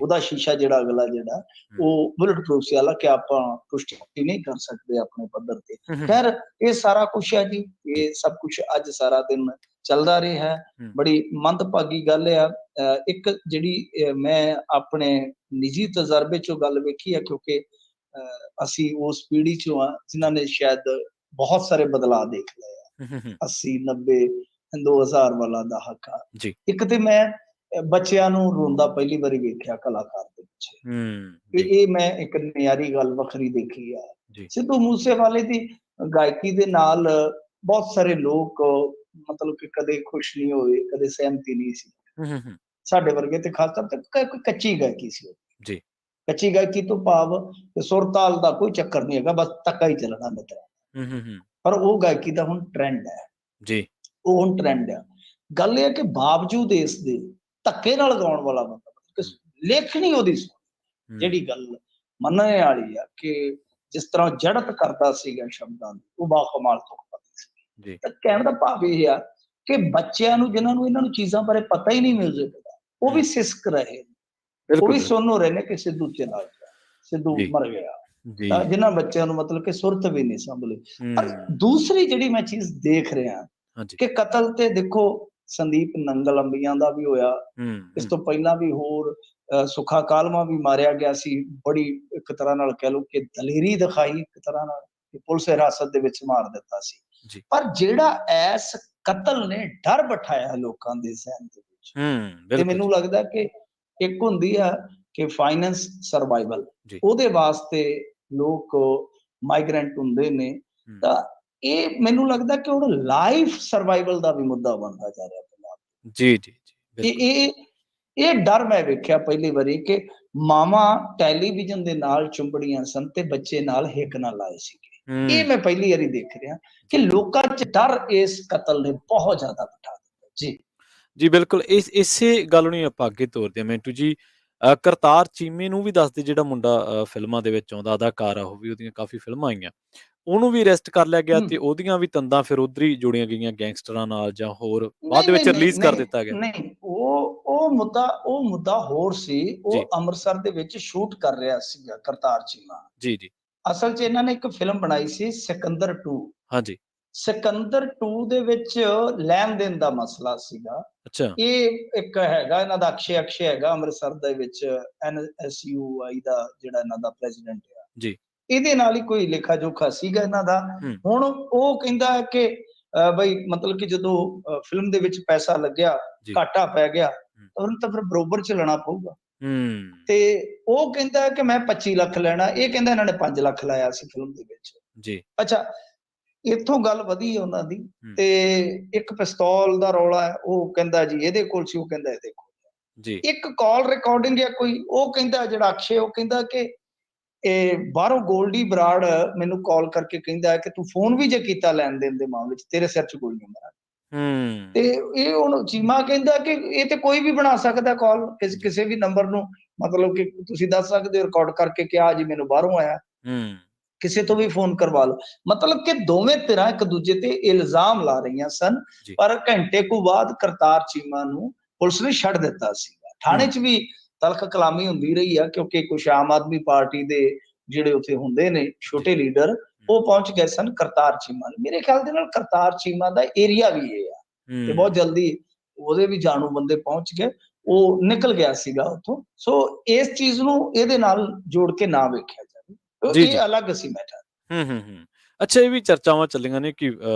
B: ਉਹਦਾ ਸ਼ੀਸ਼ਾ ਜਿਹੜਾ ਅਗਲਾ ਜਿਹੜਾ ਉਹ ਬੁਲਟ ਪ੍ਰੂਫ ਸੀ। ਹਾਲਾਂਕਿ ਆਪਾਂ ਪੁਸ਼ਟੀ ਨਹੀਂ ਕਰ ਸਕਦੇ ਆਪਣੇ ਪੱਧਰ ਤੇ। ਖੈਰ ਇਹ ਸਾਰਾ ਕੁਛ ਹੈ ਜੀ, ਇਹ ਸਭ ਕੁਛ ਅੱਜ ਸਾਰਾ ਦਿਨ ਚੱਲਦਾ ਰਿਹਾ ਹੈ। ਬੜੀ ਮੰਦਭਾਗੀ ਗੱਲ ਆ। ਇੱਕ ਜਿਹੜੀ ਮੈਂ ਆਪਣੇ ਨਿੱਜੀ ਤਜਰਬੇ ਚੋਂ ਗੱਲ ਵੇਖੀ ਹੈ ਕਿਉਂਕਿ ਅਸੀਂ ਉਸ ਪੀੜ੍ਹੀ ਚੋਂ ਆ ਜਿਨ੍ਹਾਂ ਨੇ ਸ਼ਾਇਦ ਬਹੁਤ ਸਾਰੇ ਬਦਲਾਅ ਦੇਖ ਲਏ ਆ 80, 90, 2000 ਵਾਲਾ ਦਹਾਕਾ। ਇੱਕ ਤੇ ਮੈਂ ਬੱਚਿਆਂ ਨੂੰ ਰੋਂਦਾ ਪਹਿਲੀ ਵਾਰੀ ਵੇਖਿਆ ਕਲਾਕਾਰ ਦੇ ਪਿੱਛੇ। ਇਹ ਮੈਂ ਇੱਕ ਨਿਆਰੀ ਗੱਲ ਵੱਖਰੀ ਦੇਖੀ ਆ। ਸਿੱਧੂ ਮੂਸੇਵਾਲੇ ਦੀ ਗਾਇਕੀ ਦੇ ਨਾਲ ਬਹੁਤ ਸਾਰੇ ਲੋਕ ਮਤਲਬ ਕਿ ਕਦੇ ਖੁਸ਼ ਨਹੀਂ ਹੋਏ, ਕਦੇ ਸਹਿਮਤੀ ਨਹੀਂ ਸੀ। ਸਾਡੇ ਵਰਗੇ ਤੇ ਖਾਸ ਤੌਰ ਤੇ ਕੱਚੀ ਗਾਇਕੀ ਸੀ ਉਹ। ਕੱਚੀ ਗਾਇਕੀ ਤੋਂ ਭਾਵ ਸੁਰ ਤਾਲ ਦਾ ਕੋਈ ਚੱਕਰ ਨਹੀਂ ਹੈਗਾ, ਬਸ ਧੱਕਾ ਹੀ ਚੱਲਣਾ ਮਿੱਤਰਾ। ਪਰ ਉਹ ਗਾਇਕੀ ਦਾ ਹੁਣ ਟ੍ਰੈਂਡ ਹੈ। ਉਹ ਹੁਣ ਟ੍ਰੈਂਡ ਆ। ਗੱਲ ਇਹ ਹੈ ਕਿ ਬਾਵਜੂਦ ਇਸ ਦੇ ਧੱਕੇ ਨਾਲ ਗਾਉਣ ਵਾਲਾ ਬੰਦਾ ਲੇਖਣੀ ਉਹਦੀ ਜਿਹੜੀ ਗੱਲ ਮੰਨਣ ਵਾਲੀ ਆ ਕਿ ਜਿਸ ਤਰ੍ਹਾਂ ਜੜਤ ਕਰਦਾ ਸੀਗਾ ਸ਼ਬਦਾਂ ਦੀ ਉਹ ਬਾਖਮਾਲ ਤੁਕਪਤੀ ਸੀ। ਤਾਂ ਕਹਿਣ ਦਾ ਭਾਵ ਇਹ ਆ ਕਿ ਬੱਚਿਆਂ ਨੂੰ ਜਿਨ੍ਹਾਂ ਨੂੰ ਇਹਨਾਂ ਨੂੰ ਚੀਜ਼ਾਂ ਬਾਰੇ ਪਤਾ ਹੀ ਨਹੀਂ ਮਿਊਜ਼ਿਕ ਦਾ ਉਹ ਵੀ ਸਿਸਕ ਰਹੇ, ਉਹ ਵੀ ਸੁਣ ਹੋ ਰਹੇ ਨੇ ਕਿ ਸਿੱਧੂ ਚਲਾ ਗਿਆ, ਸਿੱਧੂ ਮਰ ਗਿਆ। ਤਾਂ ਜਿਨ੍ਹਾਂ ਬੱਚਿਆਂ ਨੂੰ ਮਤਲਬ ਕਿ ਸੁਰਤ ਵੀ ਨਹੀਂ ਸੰਭਲੀ। ਪਰ ਦੂਸਰੀ ਜਿਹੜੀ ਮੈਂ ਚੀਜ਼ ਦੇਖ ਰਿਹਾ ਕਿ ਕਤਲ ਤੇ ਦੇਖੋ ਸੰਦੀਪ ਨੰਗਲ ਅੰਬੀਆਂ ਦਾ ਵੀ ਹੋਇਆ, ਇਸ ਤੋਂ ਪਹਿਲਾਂ ਵੀ ਹੋਰ ਸੁੱਖਾ ਕਾਲਮਾ ਵੀ ਮਾਰਿਆ ਗਿਆ ਸੀ। ਬੜੀ ਇੱਕ ਤਰ੍ਹਾਂ ਨਾਲ ਕਹਿ ਲਓ ਕਿ ਦਲੇਰੀ ਦਿਖਾਈ ਇੱਕ ਤਰ੍ਹਾਂ ਨਾਲ ਪੁਲਿਸ ਹਿਰਾਸਤ ਦੇ ਵਿੱਚ ਮਾਰ ਦਿੱਤਾ ਸੀ। ਪਰ ਜਿਹੜਾ ਐਸ ਕਤਲ ਨੇ ਡਰ ਬਿਠਾਇਆ ਲੋਕਾਂ ਦੇ ਜ਼ਹਿਨ ਦੇ ਵਿੱਚ ਤੇ ਮੈਨੂੰ ਲੱਗਦਾ ਕਿ ਇੱਕ ਹੁੰਦੀ ਆ ਕਿ ਫਾਈਨੈਂਸ ਸਰਵਾਈਵਲ, ਉਹਦੇ ਵਾਸਤੇ ਲੋਕ ਮਾਈਗ੍ਰੈਂਟ ਹੁੰਦੇ ਨੇ। ਤਾਂ ਇਹ ਮੈਨੂੰ ਲੱਗਦਾ ਕਿ ਹੁਣ ਲਾਈਫ ਸਰਵਾਈਵਲ ਦਾ ਵੀ ਮੁੱਦਾ ਬਣਦਾ ਜਾ ਰਿਹਾ ਪੰਜਾਬ। ਇਹ ਡਰ ਮੈਂ ਵੇਖਿਆ ਪਹਿਲੀ ਵਾਰੀ ਕਿ ਮਾਵਾਂ ਟੈਲੀਵਿਜ਼ਨ ਦੇ ਨਾਲ ਚੁੰਬੜੀਆਂ ਸਨ ਤੇ ਬੱਚੇ ਨਾਲ ਹਿੱਕ ਨਾਲ ਲਾਏ ਸੀਗੇ। ਇਹ ਮੈਂ ਪਹਿਲੀ ਵਾਰੀ ਦੇਖ ਰਿਹਾ ਕਿ ਲੋਕਾਂ 'ਚ ਡਰ ਇਸ ਕਤਲ ਨੇ ਬਹੁਤ ਜ਼ਿਆਦਾ ਬਿਠਾ ਦਿੱਤਾ।
A: ਜੀ ਬਿਲਕੁਲ। ਇਸੇ ਗੱਲ ਨੂੰ ਆਪਾਂ ਅੱਗੇ ਤੋਰਦੇ ਹਾਂ ਮਿੰਟੂ ਜੀ। ਕਰਤਾਰ ਚੀਮੇ ਨੂੰ ਵੀ ਦੱਸਦੇ, ਜਿਹੜਾ ਮੁੰਡਾ ਫਿਲਮਾਂ ਦੇ ਵਿੱਚ ਆਉਂਦਾ ਅਦਾਕਾਰ ਆ, ਉਹ ਵੀ ਉਹਦੀਆਂ ਕਾਫੀ ਫਿਲਮਾਂ ਆਈਆਂ, ਉਹਨੂੰ ਵੀ ਅਰੈਸਟ ਕਰ ਲਿਆ ਗਿਆ ਤੇ ਉਹਦੀਆਂ ਵੀ ਤੰਦਾਂ ਫਿਰ ਉਧਰ ਹੀ ਜੁੜੀਆਂ ਗਈਆਂ ਗੈਂਗਸਟਰਾਂ ਨਾਲ ਜਾਂ ਹੋਰ ਬਾਅਦ ਦੇ ਵਿੱਚ ਰਿਲੀਜ਼ ਕਰ ਦਿੱਤਾ ਗਿਆ।
B: ਨਹੀਂ, ਉਹ ਮੁੱਦਾ ਹੋਰ ਸੀ। ਉਹ ਅੰਮ੍ਰਿਤਸਰ ਦੇ ਵਿੱਚ ਸ਼ੂਟ ਕਰ ਰਿਹਾ ਸੀਗਾ ਕਰਤਾਰ ਚੀਮਾ।
A: ਜੀ।
B: ਅਸਲ 'ਚ ਇਹਨਾਂ ਨੇ ਇੱਕ ਫਿਲਮ ਬਣਾਈ ਸੀ ਸਿਕੰਦਰ 2। ਸਿਕੰਦਰ 2 ਦੇ ਵਿੱਚ ਲੈਣ ਦੇਣ ਦਾ ਮਸਲਾ ਸੀਗਾ।
A: ਅੱਛਾ।
B: ਇਹ ਇੱਕ ਹੈਗਾ ਇਹਨਾਂ ਦਾ ਅਕਸ਼ੇ ਹੈਗਾ ਅੰਮ੍ਰਿਤਸਰ ਦੇ ਵਿੱਚ NSUI ਦਾ ਜਿਹੜਾ ਇਹਨਾਂ ਦਾ ਪ੍ਰੈਜ਼ੀਡੈਂਟ ਆ।
A: ਜੀ।
B: ਇਹਦੇ ਨਾਲ ਹੀ ਕੋਈ ਲੇਖਾ ਜੋਖਾ ਸੀਗਾ ਇਹਨਾਂ ਦਾ। ਹੁਣ ਉਹ ਕਹਿੰਦਾ ਹੈ ਕਿ ਬਈ ਮਤਲਬ ਕਿ ਜਦੋਂ ਫਿਲਮ ਦੇ ਵਿੱਚ ਪੈਸਾ ਲੱਗਿਆ, ਘਾਟਾ ਪੈ ਗਿਆ, ਉਹਨੂੰ ਤਾਂ ਫਿਰ ਬਰੋਬਰ ਚੱਲਣਾ ਪਊਗਾ। ਤੇ ਉਹ ਕਹਿੰਦਾ ਕਿ ਮੈਂ 25 ਲੱਖ ਲੈਣਾ, ਇਹ ਕਹਿੰਦਾ ਇਹਨਾਂ ਨੇ 5 ਲੱਖ ਲਾਇਆ ਸੀ ਫਿਲਮ ਦੇ ਵਿੱਚ।
A: ਜੀ।
B: ਅੱਛਾ, ਇੱਥੋਂ ਗੱਲ ਵਧੀ ਉਹਨਾਂ ਦੀ ਤੇ ਇੱਕ ਪਿਸਤੌਲ ਦਾ ਰੌਲਾ ਹੈ, ਉਹ ਕਹਿੰਦਾ ਜੀ ਇਹਦੇ ਕੋਲ ਸੀ, ਉਹ ਕਹਿੰਦਾ ਇਹਦੇ ਕੋਲ
A: ਜੀ।
B: ਇੱਕ ਕਾਲ ਰਿਕਾਰਡਿੰਗ ਹੈ ਕੋਈ, ਉਹ ਕਹਿੰਦਾ ਜਿਹੜਾ ਅਕਸ਼ੇ, ਉਹ ਕਹਿੰਦਾ ਕਿ ਇਹ ਬਾਹਰੋਂ ਗੋਲਡੀ ਬਰਾੜ ਮੈਨੂੰ ਕਾਲ ਕਰਕੇ ਕਹਿੰਦਾ ਕਿ ਤੂੰ ਫੋਨ ਵੀ ਜੇ ਕੀਤਾ ਲੈਣ ਦੇਣ ਦੇ ਮਾਮਲੇ 'ਚ ਤੇਰੇ ਸਿਰ 'ਚ ਗੋਲੀਆਂ ਮਾਰਾਂਗੇ। ਤੇ ਇਹ ਹੁਣ ਚੀਮਾ ਕਹਿੰਦਾ ਕਿ ਇਹ ਤੇ ਕੋਈ ਵੀ ਬਣਾ ਸਕਦਾ ਕਾਲ, ਕਿਸੇ ਵੀ ਨੰਬਰ ਨੂੰ, ਮਤਲਬ ਕਿ ਤੁਸੀਂ ਦੱਸ ਸਕਦੇ ਹੋ ਰਿਕਾਰਡ ਕਰਕੇ ਕਿ ਆ ਜੀ ਮੈਨੂੰ ਬਾਹਰੋਂ ਆਇਆ, ਕਿਸੇ ਤੋਂ ਵੀ ਫੋਨ ਕਰਵਾ ਲਓ। ਮਤਲਬ ਕਿ ਦੋਵੇਂ ਧਿਰਾਂ ਇੱਕ ਦੂਜੇ ਤੇ ਇਲਜ਼ਾਮ ਲਾ ਰਹੀਆਂ ਸਨ। ਪਰ ਘੰਟੇ ਕੁ ਬਾਅਦ ਕਰਤਾਰ ਚੀਮਾ ਨੂੰ ਪੁਲਿਸ ਨੇ ਛੱਡ ਦਿੱਤਾ ਸੀਗਾ। ਥਾਣੇ 'ਚ ਵੀ ਤਲਖ ਕਲਾਮੀ ਹੁੰਦੀ ਰਹੀ ਆ, ਕਿਉਂਕਿ ਕੁਝ ਆਮ ਆਦਮੀ ਪਾਰਟੀ ਦੇ ਜਿਹੜੇ ਉੱਥੇ ਹੁੰਦੇ ਨੇ ਛੋਟੇ ਲੀਡਰ, ਉਹ ਪਹੁੰਚ ਗਏ ਸਨ ਕਰਤਾਰ ਚੀਮਾ ਨੂੰ। ਮੇਰੇ ਖਿਆਲ ਦੇ ਨਾਲ ਕਰਤਾਰ ਚੀਮਾ ਦਾ ਏਰੀਆ ਵੀ ਇਹ ਆ ਤੇ ਬਹੁਤ ਜਲਦੀ ਉਹਦੇ ਵੀ ਜਾਣੂ ਬੰਦੇ ਪਹੁੰਚ ਗਏ, ਉਹ ਨਿਕਲ ਗਿਆ ਸੀਗਾ ਉੱਥੋਂ। ਸੋ ਇਸ ਚੀਜ਼ ਨੂੰ ਇਹਦੇ ਨਾਲ ਜੋੜ ਕੇ ਨਾ ਵੇਖਿਆ ਜਾਵੇ, ਇਹ ਅਲੱਗ ਸੀ ਮੈਟਰ।
A: ਅੱਛਾ, ਇਹ ਵੀ ਚਰਚਾਵਾਂ ਚੱਲੀਆਂ ਨੇ ਕਿ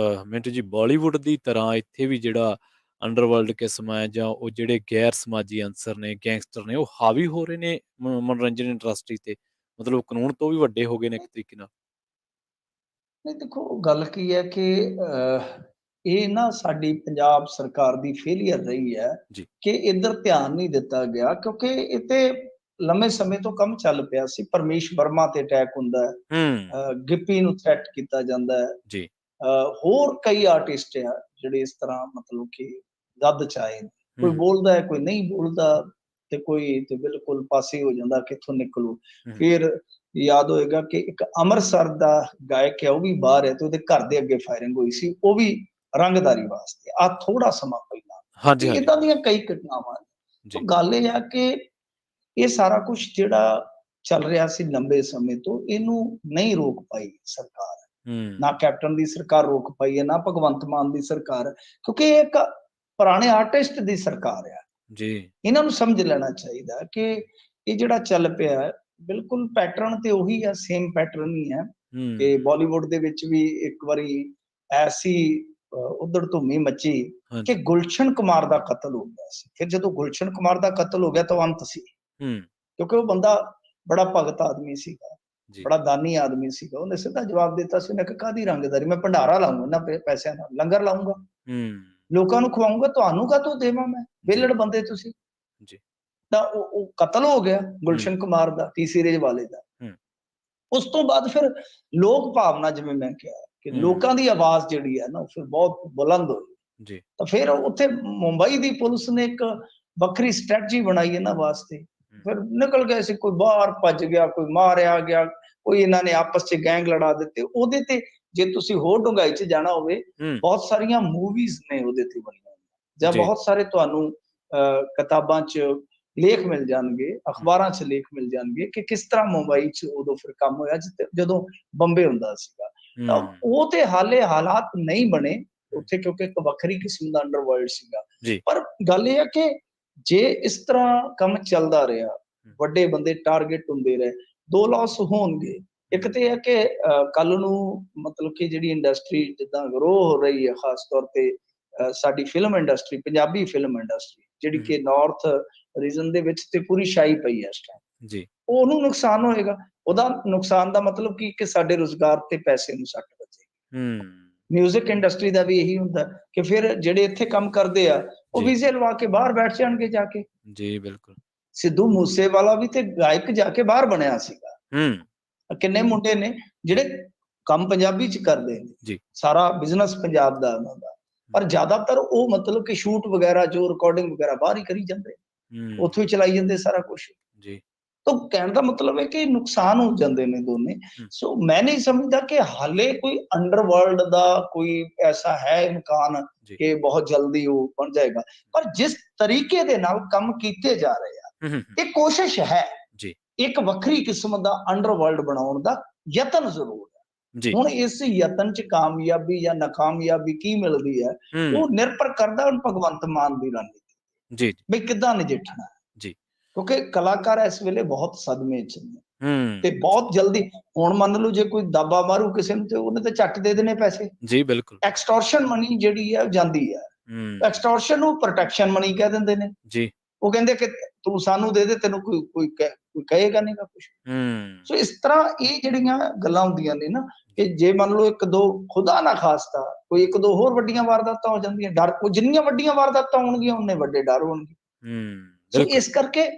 A: ਮਿੰਟੂ ਜੀ, ਬਾਲੀਵੁੱਡ ਦੀ ਤਰ੍ਹਾਂ ਇੱਥੇ ਵੀ ਜਿਹੜਾ ਅੰਡਰਵਰਲਡ ਕਿਸਮ ਹੈ ਜਾਂ ਉਹ ਜਿਹੜੇ ਗੈਰ ਸਮਾਜੀ ਅੰਸਰ ਨੇ, ਗੈਂਗਸਟਰ ਨੇ, ਉਹ ਹਾਵੀ ਹੋ ਰਹੇ ਨੇ ਮਨੋਰੰਜਨ ਇੰਡਸਟਰੀ ਤੇ, ਮਤਲਬ ਕਾਨੂੰਨ ਤੋਂ ਵੀ ਵੱਡੇ ਹੋ ਗਏ ਨੇ ਇੱਕ ਤਰੀਕੇ ਨਾਲ।
B: ਨਹੀਂ ਦੇਖੋ, ਗੱਲ ਕੀ ਹੈ ਕਿ ਇਹ ਨਾ ਸਾਡੀ ਪੰਜਾਬ ਸਰਕਾਰ ਦੀ ਫੇਲੀਅਰ ਰਹੀ ਹੈ ਕਿ ਇੱਧਰ ਧਿਆਨ ਨਹੀਂ ਦਿੱਤਾ ਗਿਆ, ਕਿਉਂਕਿ ਇੱਥੇ ਲੰਮੇ ਸਮੇਂ ਤੋਂ ਕੰਮ ਚੱਲ ਪਿਆ ਸੀ। ਪਰਮੇਸ਼ ਵਰਮਾ ਤੇ ਅਟੈਕ ਹੁੰਦਾ ਹੈ, ਗਿੱਪੀ ਨੂੰ ਥ੍ਰੈਟ ਕੀਤਾ ਜਾਂਦਾ ਹੈ, ਹੋਰ ਕਈ ਆਰਟਿਸਟ ਆ ਜਿਹੜੇ ਇਸ ਤਰ੍ਹਾਂ ਮਤਲਬ ਕਿ ਜਦ ਚ ਆਏ ਨੇ, ਕੋਈ ਬੋਲਦਾ ਹੈ, ਕੋਈ ਨਹੀਂ ਬੋਲਦਾ, ਤੇ ਕੋਈ ਤੇ ਬਿਲਕੁਲ ਪਾਸੇ ਹੋ ਜਾਂਦਾ, ਕਿੱਥੋਂ ਨਿਕਲੂ। ਫਿਰ ਯਾਦ ਹੋਏਗਾ ਕਿ ਇੱਕ ਅੰਮ੍ਰਿਤਸਰ ਦਾ ਗਾਇਕ ਹੈ, ਉਹ ਵੀ ਬਾਹਰ ਹੈ, ਤੇ ਉਹਦੇ ਘਰ ਦੇ ਅੱਗੇ ਫਾਇਰਿੰਗ ਹੋਈ ਸੀ, ਉਹ ਵੀ ਰੰਗਦਾਰੀ ਵਾਸਤੇ, ਆ ਥੋੜਾ ਸਮਾਂ ਪਹਿਲਾਂ। ਏਦਾਂ ਦੀਆਂ ਕਈ ਘਟਨਾਵਾਂ ਨੇ। ਗੱਲ ਇਹ ਆ ਕਿ ਇਹ ਸਾਰਾ ਕੁਝ ਜਿਹੜਾ ਚੱਲ ਰਿਹਾ ਸੀ ਲੰਬੇ ਸਮੇਂ ਤੋਂ, ਇਹਨੂੰ ਨਹੀਂ ਰੋਕ ਪਾਈ ਸਰਕਾਰ। ਨਾ ਕੈਪਟਨ ਦੀ ਸਰਕਾਰ ਰੋਕ ਪਾਈ ਹੈ, ਨਾ ਭਗਵੰਤ ਮਾਨ ਦੀ ਸਰਕਾਰ, ਕਿਉਂਕਿ ਇਹ ਇੱਕ ਪੁਰਾਣੇ ਆਰਟਿਸਟ ਦੀ ਸਰਕਾਰ ਆ। ਇਹਨਾਂ ਨੂੰ ਸਮਝ ਲੈਣਾ ਚਾਹੀਦਾ ਕਿ ਇਹ ਜਿਹੜਾ ਚੱਲ ਪਿਆ ਬਿਲਕੁਲ ਪੈਟਰਨ ਤੇ ਉਹੀ ਆ, ਸੇਮ ਪੈਟਰਨ ਹੀ ਹੈ। ਕਿ ਬਾਲੀਵੁੱਡ ਦੇ ਵਿੱਚ ਵੀ ਇੱਕ ਵਾਰੀ ਐਸੀ ਉਧੜ ਧੁੰਮੀ ਮੱਚੀ ਕਿ ਗੁਲਸ਼ਨ ਕੁਮਾਰ ਦਾ ਕਤਲ ਹੋ ਗਿਆ ਸੀ। ਫਿਰ ਜਦੋਂ ਗੁਲਸ਼ਨ ਕੁਮਾਰ ਦਾ ਕਤਲ ਹੋ ਗਿਆ ਤਾਂ ਅੰਤ ਸੀ, ਕਿਉਂਕਿ ਉਹ ਬੰਦਾ ਬੜਾ ਭਗਤ ਆਦਮੀ ਸੀਗਾ, ਬੜਾ ਦਾਨੀ ਆਦਮੀ ਸੀਗਾ। ਉਹਨੇ ਸਿੱਧਾ ਜਵਾਬ ਦਿੱਤਾ ਸੀ, ਉਹਨੇ ਕਿ ਕਾਹਦੀ ਰੰਗਦਾਰੀ, ਮੈਂ ਭੰਡਾਰਾ ਲਾਉਂਗਾ ਇਹਨਾਂ ਪੈਸਿਆਂ ਨਾਲ, ਲੰਗਰ ਲਾਉਂਗਾ, ਲੋਕਾਂ ਨੂੰ ਖਵਾਉਂਗਾ, ਤੁਹਾਨੂੰ ਕਾਹਤੋਂ ਦੇਵਾਂ ਮੈਂ, ਵਿਹਲੜ ਬੰਦੇ ਤੁਸੀਂ। ਤਾਂ ਉਹ ਕਤਲ ਹੋ ਗਿਆ ਗੁਲਸ਼ਨ ਕੁਮਾਰ ਦਾ, ਤੀਸਰੇ ਵਾਲੇ ਦਾ। ਉਸ ਤੋਂ ਬਾਅਦ ਫਿਰ ਲੋਕ ਭਾਵਨਾ, ਜਿਵੇਂ ਮੈਂ ਕਿਹਾ ਕਿ ਲੋਕਾਂ ਦੀ ਆਵਾਜ਼ ਜਿਹੜੀ ਹੈ ਨਾ, ਫਿਰ ਬਹੁਤ ਬੁਲੰਦ ਹੋਈ। ਤਾਂ ਫਿਰ ਉੱਥੇ ਮੁੰਬਈ ਦੀ ਪੁਲਿਸ ਨੇ ਇੱਕ ਵੱਖਰੀ ਸਟ੍ਰੈਟਜੀ ਬਣਾਈ ਇਹਨਾਂ ਵਾਸਤੇ। ਫਿਰ ਨਿਕਲ ਗਏ ਸੀ, ਕੋਈ ਬਾਹਰ ਭੱਜ ਗਿਆ, ਕੋਈ ਮਾਰਿਆ ਗਿਆ, ਕੋਈ ਇਹਨਾਂ ਨੇ ਆਪਸ 'ਚ ਗੈਂਗ ਲੜਾ ਦਿੱਤੇ। ਉਹਦੇ ਤੇ ਜੇ ਤੁਸੀਂ ਹੋਰ ਡੂੰਘਾਈ 'ਚ ਜਾਣਾ ਹੋਵੇ, ਬਹੁਤ ਸਾਰੀਆਂ ਮੂਵੀਜ਼ ਨੇ ਉਹਦੇ ਤੇ ਬਣੀਆਂ, ਜਾਂ ਬਹੁਤ ਸਾਰੇ ਤੁਹਾਨੂੰ ਕਿਤਾਬਾਂ 'ਚ ਲੇਖ ਮਿਲ ਜਾਣਗੇ, ਅਖਬਾਰਾਂ 'ਚ ਲੇਖ ਮਿਲ ਜਾਣਗੇ ਕਿ ਕਿਸ ਤਰ੍ਹਾਂ ਮੁੰਬਈ 'ਚ ਉਦੋਂ ਫਿਰ ਕੰਮ ਹੋਇਆ ਜਦੋਂ ਬੰਬੇ ਹੁੰਦਾ ਸੀਗਾ। ਤਾਂ ਉਹ ਤੇ ਹਾਲੇ ਹਾਲਾਤ ਨਹੀਂ ਬਣੇ ਉੱਥੇ, ਕਿਉਂਕਿ ਇੱਕ ਵੱਖਰੀ ਕਿਸਮ ਦਾ ਅੰਡਰਵਰਲਡ ਸੀਗਾ। ਪਰ ਗੱਲ ਇਹ ਹੈ ਕਿ ਜੇ ਇਸ ਤਰ੍ਹਾਂ ਕੰਮ ਚੱਲਦਾ ਰਿਹਾ, ਵੱਡੇ ਬੰਦੇ ਟਾਰਗੇਟ ਹੁੰਦੇ ਰਹੇ, ਦੋ ਲਾਸ ਹੋਣਗੇ। ਇੱਕ ਤੇ ਹੈ ਕਿ ਕੱਲ ਨੂੰ ਮਤਲਬ ਕਿ ਜਿਹੜੀ ਇੰਡਸਟਰੀ ਜਿੱਦਾਂ ਗਰੋ ਹੋ ਰਹੀ ਹੈ, ਖਾਸ ਤੌਰ ਤੇ ਸਾਡੀ film industry, Punjabi film industry, ਜਿਹੜੀ ਕਿ ਨਾਰਥ ਰੀਜਨ ਦੇ ਵਿੱਚ ਤੇ ਪੂਰੀ ਛਾਈ ਪਈ ਹੈ ਇਸ ਟਾਈਮ, ਉਹਨੂੰ ਨੁਕਸਾਨ ਹੋਏਗਾ। ਉਹਦਾ ਨੁਕਸਾਨ ਦਾ ਮਤਲਬ ਕਿ ਸਾਡੇ ਰੁਜ਼ਗਾਰ ਤੇ ਪੈਸੇ ਨੂੰ ਸੱਟ ਵੱਜੇਗੀ। ਮਿਊਜ਼ਿਕ ਇੰਡਸਟਰੀ ਦਾ ਵੀ ਇਹੀ ਹੁੰਦਾ ਕਿ ਫਿਰ ਜਿਹੜੇ ਇੱਥੇ ਕੰਮ ਕਰਦੇ ਆ, ਉਹ ਵੀਜ਼ੇ ਲਵਾ ਕੇ ਬਾਹਰ ਬੈਠ ਜਾਣਗੇ ਜਾ ਕੇ।
A: ਬਿਲਕੁਲ।
B: ਸਿੱਧੂ ਮੂਸੇਵਾਲਾ ਵੀ ਤੇ ਗਾਇਕ ਜਾ ਕੇ ਬਾਹਰ ਬਣਿਆ ਸੀਗਾ। ਕਿੰਨੇ ਮੁੰਡੇ ਨੇ ਜਿਹੜੇ ਕੰਮ ਪੰਜਾਬੀ 'ਚ ਕਰਦੇ ਨੇ, ਸਾਰਾ ਬਿਜ਼ਨਸ ਪੰਜਾਬ ਦਾ ਉਹਨਾਂ ਦਾ, ਪਰ ਜ਼ਿਆਦਾਤਰ ਉਹ ਮਤਲਬ ਕਿ ਸ਼ੂਟ ਵਗੈਰਾ, ਜੋ ਰਿਕਾਰਡਿੰਗ ਵਗੈਰਾ ਬਾਹਰ ਹੀ ਕਰੀ ਜਾਂਦੇ, ਉੱਥੋਂ ਹੀ ਚਲਾਈ ਜਾਂਦੇ ਸਾਰਾ ਕੁਛ। ਤਾਂ ਕਹਿਣ ਦਾ ਮਤਲਬ ਹੈ ਕਿ ਨੁਕਸਾਨ ਹੋ ਜਾਂਦੇ ਨੇ ਦੋਨੇ। ਸੋ ਮੈਂ ਨਹੀਂ ਸਮਝਦਾ ਕਿ ਹਾਲੇ ਕੋਈ ਅੰਡਰਵਰਲਡ ਦਾ ਕੋਈ ਐਸਾ ਹੈ ਇਮਕਾਨ ਕਿ ਬਹੁਤ ਜਲਦੀ ਉਹ ਬਣ ਜਾਏਗਾ। ਪਰ ਜਿਸ ਤਰੀਕੇ ਦੇ ਨਾਲ ਕੰਮ ਕੀਤੇ ਜਾ ਰਹੇ ਆ, ਇਹ ਕੋਸ਼ਿਸ਼ ਹੈ ਇੱਕ ਵੱਖਰੀ ਕਿਸਮ ਦਾ ਅੰਡਰਵਰਲਡ ਬਣਾਉਣ ਦਾ ਯਤਨ ਜ਼ਰੂਰ ਹੈ।
A: ਜੀ।
B: ਹੁਣ ਇਸ ਯਤਨ 'ਚ ਕਾਮਯਾਬੀ ਜਾਂ ਨਾਕਾਮਯਾਬੀ ਕੀ ਮਿਲਦੀ ਹੈ,
A: ਹੂੰ।
B: ਉਹ ਨਿਰਭਰ ਕਰਦਾ ਹੁਣ ਭਗਵੰਤ ਮਾਨ ਦੀ ਰਣਨੀਤੀ
A: ਜੀ, ਜੀ,
B: ਵੀ ਕਿੱਦਾਂ ਨਜਿੱਠਣਾ ਹੈ।
A: ਜੀ।
B: ਕਿਉਂਕਿ ਕਲਾਕਾਰ ਇਸ ਵੇਲੇ ਬਹੁਤ ਸਦਮੇ 'ਚ ਨੇ
A: ਹੂੰ।
B: ਤੇ ਬਹੁਤ ਜਲਦੀ ਹੁਣ ਮੰਨ ਲਓ ਜੇ ਕੋਈ ਦਾਬਾ ਮਾਰੂ ਕਿਸੇ ਨੂੰ ਤੇ ਉਹਨੇ ਤਾਂ ਝੱਟ ਦੇ ਦੇਣੇ ਪੈਸੇ।
A: ਜੀ, ਬਿਲਕੁਲ, ਬਿਲਕੁਲ।
B: ਐਕਸਟੋਰਸ਼ਨ ਮਨੀ ਜਿਹੜੀ ਹੈ ਉਹ ਜਾਂਦੀ ਹੈ।
A: ਹੂੰ।
B: ਐਕਸਟੋਰਸ਼ਨ ਨੂੰ ਪ੍ਰੋਟੈਕਸ਼ਨ ਮਨੀ ਕਹਿ ਦਿੰਦੇ ਨੇ।
A: ਜੀ।
B: ਉਹ ਕਹਿੰਦੇ ਕਿ ਤੂੰ ਸਾਨੂੰ ਦੇ ਦੇ, ਤੈਨੂੰ ਕੋਈ ਕਹੇਗਾ ਨਹੀਂਗਾ ਕੁਛ।
A: ਹੂੰ।
B: ਸੋ ਇਸ ਤਰ੍ਹਾਂ ਇਹ ਜਿਹੜੀਆਂ ਗੱਲਾਂ ਹੁੰਦੀਆਂ ਨੇ ਨਾ, ਕਿ ਜੇ ਮੰਨ ਲਓ ਇੱਕ ਦੋ ਖੁਦਾ ਨਾ ਖਾਸਤਾ ਕੋਈ ਇੱਕ ਦੋ ਹੋਰ ਵੱਡੀਆਂ ਵਾਰਦਾਤਾਂ ਹੋ ਜਾਂਦੀਆਂ, ਡਰ ਉਹ ਜਿੰਨੀਆਂ ਵੱਡੀਆਂ ਵਾਰਦਾਤਾਂ ਹੋਣਗੀਆਂ ਉਨੇ ਵੱਡੇ ਡਰ ਹੋਣਗੇ।
A: ਹੂੰ,
B: ਸੋ
A: ਬਿਲਕੁਲ।
B: ਇਸ ਕਰਕੇ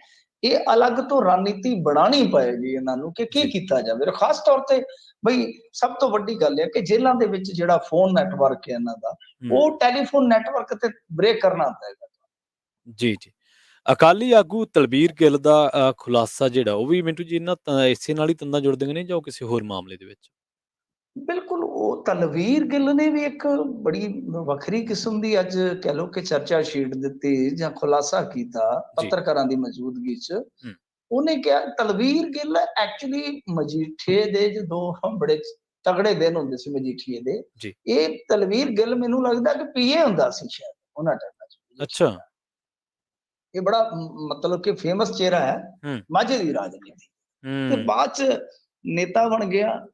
B: ਇਹ ਅਲੱਗ ਤੋਂ ਰਣਨੀਤੀ ਬਣਾਉਣੀ ਪਏਗੀ ਇਹਨਾਂ ਨੂੰ ਕਿ ਕੀ
A: ਜੀ।
B: ਕੀਤਾ ਜਾਵੇ। ਖਾਸ ਤੌਰ ਤੇ ਬਈ ਸਭ ਤੋਂ ਵੱਡੀ ਗੱਲ ਹੈ ਕਿ ਜੇਲ੍ਹਾਂ ਦੇ ਵਿੱਚ ਜਿਹੜਾ ਫੋਨ ਨੈਟਵਰਕ ਹੈ ਇਹਨਾਂ ਦਾ,
A: ਹੂੰ।
B: ਉਹ ਟੈਲੀਫੋਨ ਨੈਟਵਰਕ ਤੇ ਬ੍ਰੇਕ ਕਰਨਾ ਪਏਗਾ।
A: ਜੀ, ਜੀ। ਅਕਾਲੀ ਆਗੂ ਤਲਬੀਰ ਗਿੱਲ ਦਾ ਖੁਲਾਸਾ ਜਿਹੜਾ ਉਹ ਵੀ ਮਿੰਟੂ ਜੀ ਇਹਨਾਂ ਇਸੇ ਨਾਲ ਹੀ ਤੰਦਾਂ ਜੁੜਦੀਆਂ ਨੇ ਜਾਂ ਉਹ ਕਿਸੇ ਹੋਰ ਮਾਮਲੇ ਦੇ ਵਿੱਚ?
B: ਬਿਲਕੁਲ, ਉਹ ਤਨਵੀਰ ਗਿੱਲ ਨੇ ਵੀ ਇੱਕ ਬੜੀ ਵੱਖਰੀ ਕਿਸਮ ਦੀ ਅੱਜ ਕਹਿ ਲਓ ਕਿ ਚਰਚਾ ਛੇੜ ਦਿੱਤੀ ਜਾਂ ਖੁਲਾਸਾ ਕੀਤਾ
A: ਜੀ।
B: ਪੱਤਰਕਾਰਾਂ ਦੀ ਮੌਜੂਦਗੀ 'ਚ।
A: ਹੂੰ।
B: ਉਹਨੇ ਕਿਹਾ ਤਲਵੀਰ ਗਿੱਲ ਐਕਚੁਅਲੀ ਮਜੀਠੀਏ ਦੇ ਜਦੋਂ ਬੜੇ ਤਗੜੇ ਦਿਨ ਹੁੰਦੇ ਸੀ ਮਜੀਠੀਏ ਦੇ,
A: ਜੀ।
B: ਇਹ ਤਲਵੀਰ ਗਿੱਲ ਮੈਨੂੰ ਲੱਗਦਾ ਕਿ ਪੀਏ ਹੁੰਦਾ ਸੀ ਸ਼ਾਇਦ ਉਹਨਾਂ ਟਾਈਮਾਂ 'ਚ ਮਜੀਠੀਏ
A: ਅੱਛਾ।
B: ਦਾ। ਇਹ ਬੜਾ ਮਤਲਬ ਕਿ ਫੇਮਸ ਚਿਹਰਾ ਹੈ
A: ਹੂੰ।
B: ਮਾਝੇ ਦੀ ਰਾਜਨੀਤੀ ਤੇ
A: ਹੂੰ।
B: ਬਾਅਦ 'ਚ ਨੇਤਾ ਬਣ ਗਿਆ।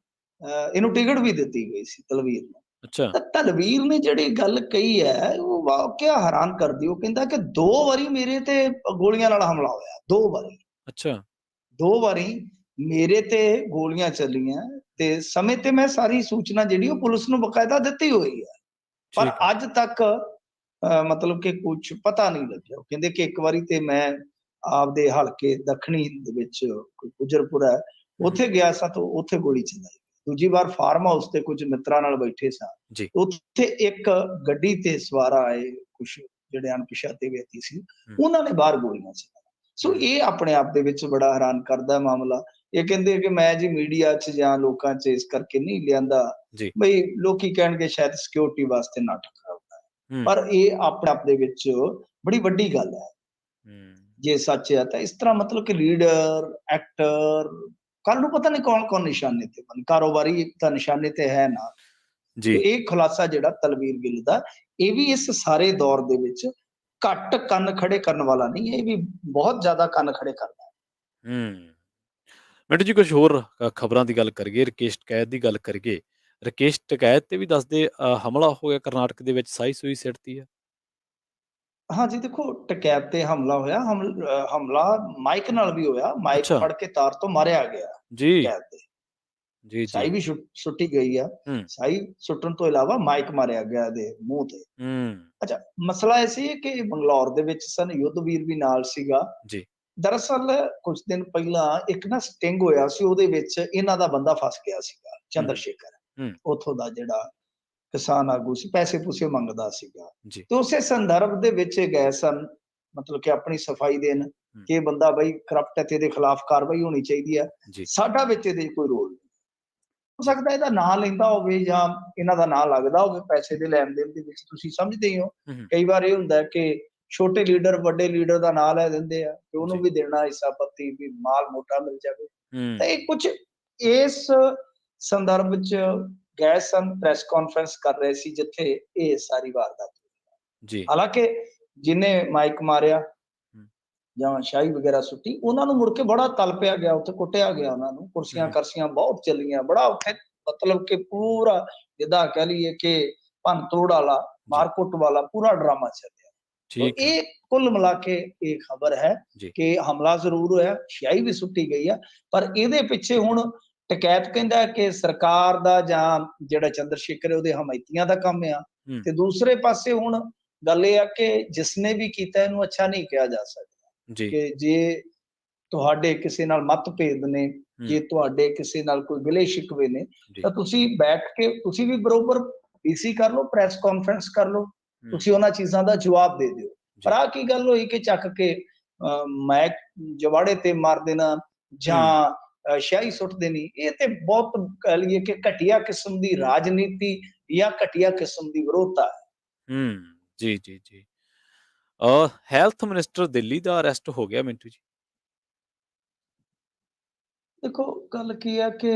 B: ਇਹਨੂੰ ਟਿਕਟ ਵੀ ਦਿੱਤੀ ਗਈ ਸੀ ਤਲਵੀਰ ਨੂੰ।
A: ਅੱਛਾ।
B: ਤਾਂ ਤਲਵੀਰ ਨੇ ਜਿਹੜੀ ਗੱਲ ਕਹੀ ਹੈ ਉਹ ਵਾਕਿਆ ਹੈਰਾਨ ਕਰਦੀ। ਉਹ ਕਹਿੰਦਾ ਕਿ 2 ਵਾਰੀ ਮੇਰੇ ਤੇ ਗੋਲੀਆਂ ਨਾਲ ਹਮਲਾ ਹੋਇਆ, 2 ਵਾਰੀ।
A: ਅੱਛਾ।
B: 2 ਵਾਰੀ ਮੇਰੇ ਤੇ ਗੋਲੀਆਂ ਚੱਲੀਆਂ ਤੇ ਸਮੇਂ ਤੇ ਮੈਂ ਸਾਰੀ ਸੂਚਨਾ ਜਿਹੜੀ ਉਹ ਪੁਲਿਸ ਨੂੰ ਬਕਾਇਦਾ ਦਿੱਤੀ ਹੋਈ ਹੈ। ਪਰ
A: ਠੀਕ ਹੈ।
B: ਅੱਜ ਤੱਕ ਮਤਲਬ ਕਿ ਕੁਛ ਪਤਾ ਨਹੀਂ ਲੱਗਿਆ। ਉਹ ਕਹਿੰਦੇ ਕਿ ਇੱਕ ਵਾਰੀ ਤੇ ਮੈਂ ਆਪਦੇ ਹਲਕੇ ਦੱਖਣੀ ਦੇ ਵਿੱਚ ਕੋਈ ਗੁਜਰਪੁਰ ਹੈ,
A: ਹੂੰ।
B: ਉੱਥੇ ਗਿਆ ਸਾਂ ਤਾਂ ਉੱਥੇ ਗੋਲੀ ਚਲਾਈ। ਦੂਜੀ ਵਾਰ ਫਾਰਮ ਹਾਊਸ ਤੇ ਕੁਝ ਮਿੱਤਰਾਂ ਨਾਲ ਬੈਠੇ ਸਾਂ।
A: ਜੀ।
B: ਉੱਥੇ ਇੱਕ ਗੱਡੀ ਤੇ ਸਵਾਰ ਆਏ ਕੁਛ ਜਿਹੜੇ ਅਣਪਛਾਤੇ ਵਿਅਕਤੀ ਸੀ,
A: ਹੂੰ।
B: ਉਹਨਾਂ ਨੇ ਬਾਹਰ ਗੋਲੀਆਂ ਚਲਾਈਆਂ। ਸੋ
A: ਹੂੰ।
B: ਇਹ ਆਪਣੇ ਆਪ ਦੇ ਵਿੱਚ ਬੜਾ ਹੈਰਾਨ ਕਰਦਾ ਮਾਮਲਾ। ਇਹ ਕਹਿੰਦੇ ਕਿ ਮੈਂ ਜੀ ਮੀਡੀਆ 'ਚ ਜਾਂ ਲੋਕਾਂ 'ਚ ਇਸ ਕਰਕੇ ਨਹੀਂ ਲਿਆਂਦਾ,
A: ਜੀ।
B: ਬਈ ਲੋਕੀ ਕਹਿਣਗੇ ਸ਼ਾਇਦ ਸਿਕਿਉਰਿਟੀ ਵਾਸਤੇ ਨਾਟਕ ਕਰਦਾ ਹੈ।
A: ਹੂੰ।
B: ਪਰ ਇਹ ਆਪਣੇ ਆਪ ਦੇ ਵਿੱਚ ਬੜੀ ਵੱਡੀ ਗੱਲ ਹੈ।
A: ਹੂੰ।
B: ਜੇ ਸੱਚ ਹੈ ਤਾਂ ਇਸ ਤਰ੍ਹਾਂ ਮਤਲਬ ਕਿ ਲੀਡਰ, ਐਕਟਰ ਕੱਲ ਨੂੰ ਪਤਾ ਨਹੀਂ ਕੌਣ-ਕੌਣ ਨਿਸ਼ਾਨੇ ਤੇ ਬਣੇ। ਕਾਰੋਬਾਰੀ ਤਾਂ ਨਿਸ਼ਾਨੇ ਤੇ ਹੈ ਨਾ।
A: ਜੀ।
B: ਤੇ ਇਹ ਖੁਲਾਸਾ ਜਿਹੜਾ ਤਲਵੀਰ ਗਿੱਲ ਦਾ, ਇਹ ਵੀ ਇਸ ਸਾਰੇ ਦੌਰ ਦੇ ਵਿੱਚ ਘੱਟ ਕੰਨ ਖੜੇ ਕਰਨ ਵਾਲਾ ਨਹੀਂ ਹੈ, ਇਹ ਵੀ ਬਹੁਤ ਜ਼ਿਆਦਾ ਕੰਨ ਖੜੇ ਕਰਦਾ ਹੈ।
A: ਹੂੰ। ਮਿੰਟੂ ਜੀ ਕੁਝ ਹੋਰ ਖਬਰਾਂ ਦੀ ਗੱਲ ਕਰੀਏ, ਰਾਕੇਸ਼ ਟਕੈਤ ਦੀ ਗੱਲ ਕਰੀਏ। ਰਾਕੇਸ਼ ਟਕੈਤ ਤੇ ਵੀ ਦੱਸਦੇ ਹਮਲਾ ਹੋ ਗਿਆ ਕਰਨਾਟਕ ਦੇ ਵਿੱਚ, ਸਾਈ ਸੂਈ ਸਿੱਟਤੀ ਹੈ।
B: ਹਾਂਜੀ, ਦੇਖੋ ਟਕੈਤ ਤੇ ਹਮਲਾ ਹੋਇਆ, ਹਮਲਾ ਮਾਈਕ ਨਾਲ ਵੀ ਹੋਇਆ, ਮਾਈਕ
A: ਅੱਛਾ।
B: ਫੜ ਕੇ ਤਾਰ ਤੋਂ ਮਾਰਿਆ ਗਿਆ
A: ਜੀ।
B: ਟਕੈਤ ਦੇ।
A: ਜੀ, ਜੀ।
B: ਸਾਈ ਵੀ ਸੁੱਟੀ ਗਈ ਆ।
A: ਹੂੰ।
B: ਸਾਈ ਸੁੱਟਣ ਤੋਂ ਇਲਾਵਾ ਮਾਈਕ ਮਾਰਿਆ ਗਿਆ ਇਹਦੇ ਮੂੰਹ ਤੇ।
A: ਹੂੰ।
B: ਅੱਛਾ, ਮਸਲਾ ਇਹ ਸੀ ਕਿ ਬੰਗਲੌਰ ਦੇ ਵਿੱਚ ਸਨ, ਯੁੱਧਵੀਰ ਵੀ ਨਾਲ ਸੀਗਾ।
A: ਜੀ।
B: ਦਰਅਸਲ ਕੁਝ ਦਿਨ ਪਹਿਲਾਂ ਇੱਕ ਨਾ ਸਟਿੰਗ ਹੋਇਆ ਸੀ, ਉਹਦੇ ਵਿੱਚ ਇਹਨਾਂ ਦਾ ਬੰਦਾ ਫਸ ਗਿਆ ਸੀਗਾ,
A: ਹੂੰ।
B: ਚੰਦਰ ਸ਼ੇਖਰ।
A: ਹੂੰ।
B: ਉੱਥੋਂ ਦਾ ਜਿਹੜਾ ਕਿਸਾਨ ਆਗੂ ਸੀ, ਪੈਸੇ-ਪੂਸੇ ਮੰਗਦਾ ਸੀਗਾ।
A: ਜੀ।
B: ਤੇ ਉਸੇ ਸੰਦਰਭ ਦੇ ਵਿੱਚ ਇਹ ਗਏ ਸਨ, ਮਤਲਬ ਕਿ ਆਪਣੀ ਸਫਾਈ ਦੇਣ
A: ਹੂੰ।
B: ਕਿ ਇਹ ਬੰਦਾ ਬਈ ਕਰਪਟ ਹੈ ਤੇ ਇਹਦੇ ਖਿਲਾਫ ਕਾਰਵਾਈ ਹੋਣੀ ਚਾਹੀਦੀ ਹੈ।
A: ਜੀ।
B: ਸਾਡਾ ਵਿੱਚ ਇਹਦੇ ਕੋਈ ਰੋਲ ਨਹੀਂ। ਹੋ
A: ਜੀ।
B: ਸਕਦਾ ਇਹਦਾ ਨਾਂ ਲੈਂਦਾ ਹੋਵੇ ਜਾਂ ਇਹਨਾਂ ਦਾ ਨਾਂ ਲੱਗਦਾ ਹੋਵੇ ਪੈਸੇ ਦੇ ਲੈਣ-ਦੇਣ ਦੇ ਵਿੱਚ, ਤੁਸੀਂ ਸਮਝਦੇ ਹੀ ਹੋ।
A: ਹੂੰ। ਹੂੰ।
B: ਕਈ ਵਾਰ ਇਹ ਹੁੰਦਾ ਹੈ ਕਿ ਛੋਟੇ ਲੀਡਰ ਵੱਡੇ ਲੀਡਰ ਦਾ ਨਾਂ ਲੈ ਦਿੰਦੇ ਆ ਤੇ ਉਹਨੂੰ
A: ਜੀ।
B: ਵੀ ਦੇਣਾ ਹਿੱਸਾ ਪੱਤੀ ਵੀ ਮਾਲ ਮੋਟਾ ਮਿਲ ਜਾਵੇ। ਤਾਂ
A: ਹੂੰ।
B: ਇਹ ਕੁਝ ਇਸ ਸੰਦਰਭ 'ਚ ਗਏ ਸਨ, ਪ੍ਰੈਸ ਕਾਨਫਰੰਸ ਕਰ ਰਹੇ ਸੀ ਜਿੱਥੇ ਇਹ ਸਾਰੀ ਵਾਰਦਾਤ ਹੋਈ।
A: ਜੀ।
B: ਹਾਲਾਂਕਿ ਜਿਹਨੇ ਮਾਈਕ ਮਾਰਿਆ
A: ਹੂੰ।
B: ਜਾਂ ਸ਼ਾਹੀ ਵਗੈਰਾ ਸੁੱਟੀ, ਉਹਨਾਂ ਨੂੰ ਮੁੜ ਕੇ ਬੜਾ ਤਲਪਿਆ ਗਿਆ, ਉੱਥੇ ਕੁੱਟਿਆ ਗਿਆ ਉਹਨਾਂ ਨੂੰ,
A: ਹੂੰ।
B: ਕੁਰਸੀਆਂ-ਕਰਸੀਆਂ ਬਹੁਤ ਚੱਲੀਆਂ, ਬੜਾ ਉੱਥੇ ਮਤਲਬ ਕਿ ਪੂਰਾ ਜਿੱਦਾਂ ਕਹਿ ਲਈਏ ਕਿ ਭੰਨ-ਤੋੜ ਵਾਲਾ,
A: ਜੀ।
B: ਮਾਰ-ਕੁੱਟ ਵਾਲਾ ਪੂਰਾ ਡਰਾਮਾ ਚੱਲਿਆ। ਤੋ
A: ਠੀਕ ਆ।
B: ਇਹ ਕੁੱਲ ਮਿਲਾ ਕੇ ਇਹ ਖਬਰ ਹੈ
A: ਜੀ।
B: ਕਿ ਹਮਲਾ ਜ਼ਰੂਰ ਹੋਇਆ, ਸ਼ਿਆਈ ਵੀ ਸੁੱਟੀ ਗਈ ਆ, ਪਰ ਇਹਦੇ ਪਿੱਛੇ ਹੁਣ ਟਕੈਤ ਕਹਿੰਦਾ ਹੈ ਕਿ ਸਰਕਾਰ ਦਾ ਜਾਂ ਜਿਹੜਾ ਚੰਦਰ ਸ਼ੇਖਰ ਹੈ ਉਹਦੇ ਹਮਾਇਤੀਆਂ ਦਾ ਕੰਮ ਆ।
A: ਹੂੰ।
B: ਤੇ ਦੂਸਰੇ ਪਾਸੇ ਹੁਣ ਗੱਲ ਇਹ ਆ ਕਿ ਜਿਸਨੇ ਵੀ ਕੀਤਾ ਇਹਨੂੰ ਅੱਛਾ ਨਹੀਂ ਕਿਹਾ ਜਾ ਸਕਦਾ।
A: ਜੀ।
B: ਕਿ ਜੇ ਤੁਹਾਡੇ ਕਿਸੇ ਨਾਲ ਮਤਭੇਦ ਨੇ,
A: ਹੂੰ।
B: ਜੇ ਤੁਹਾਡੇ ਕਿਸੇ ਨਾਲ ਕੋਈ ਗਿਲੇ-ਸ਼ਿਕਵੇ ਨੇ,
A: ਜੀ।
B: ਤਾਂ ਤੁਸੀਂ ਬੈਠ ਕੇ ਤੁਸੀਂ ਵੀ ਬਰੋਬਰ ਪੀਸੀ ਕਰ ਲਓ, ਪ੍ਰੈਸ ਕਾਨਫਰੰਸ ਕਰ ਲਓ,
A: ਹੂੰ।
B: ਤੁਸੀਂ ਉਹਨਾਂ ਚੀਜ਼ਾਂ ਦਾ ਜਵਾਬ ਦੇ ਦਿਓ। ਪਰ
A: ਜੀ।
B: ਆਹ ਕੀ ਗੱਲ ਹੋਈ ਕਿ ਚੱਕ ਕੇ ਮੈਕ ਜਵਾੜੇ ਤੇ ਮਾਰ ਦੇਣਾ
A: ਹੂੰ।
B: ਜਾਂ ਸ਼ਾਹੀ ਸੁੱਟ ਦੇਣੀ, ਇਹ ਤੇ ਬਹੁਤ ਕਹਿ ਲਈਏ ਕਿ ਘਟੀਆ ਕਿਸਮ ਦੀ ਰਾਜਨੀਤੀ ਜਾਂ ਘਟੀਆ ਕਿਸਮ ਦੀ ਵਿਰੋਧਤਾ ਹੈ।
A: ਹੂੰ। ਜੀ, ਜੀ, ਜੀ। ਹੈਲਥ ਮਿਨਿਸਟਰ ਦਿੱਲੀ ਦਾ ਅਰੈਸਟ ਹੋ ਗਿਆ ਮਿੰਟੂ ਜੀ।
B: ਦੇਖੋ ਗੱਲ ਕੀ ਆ ਕਿ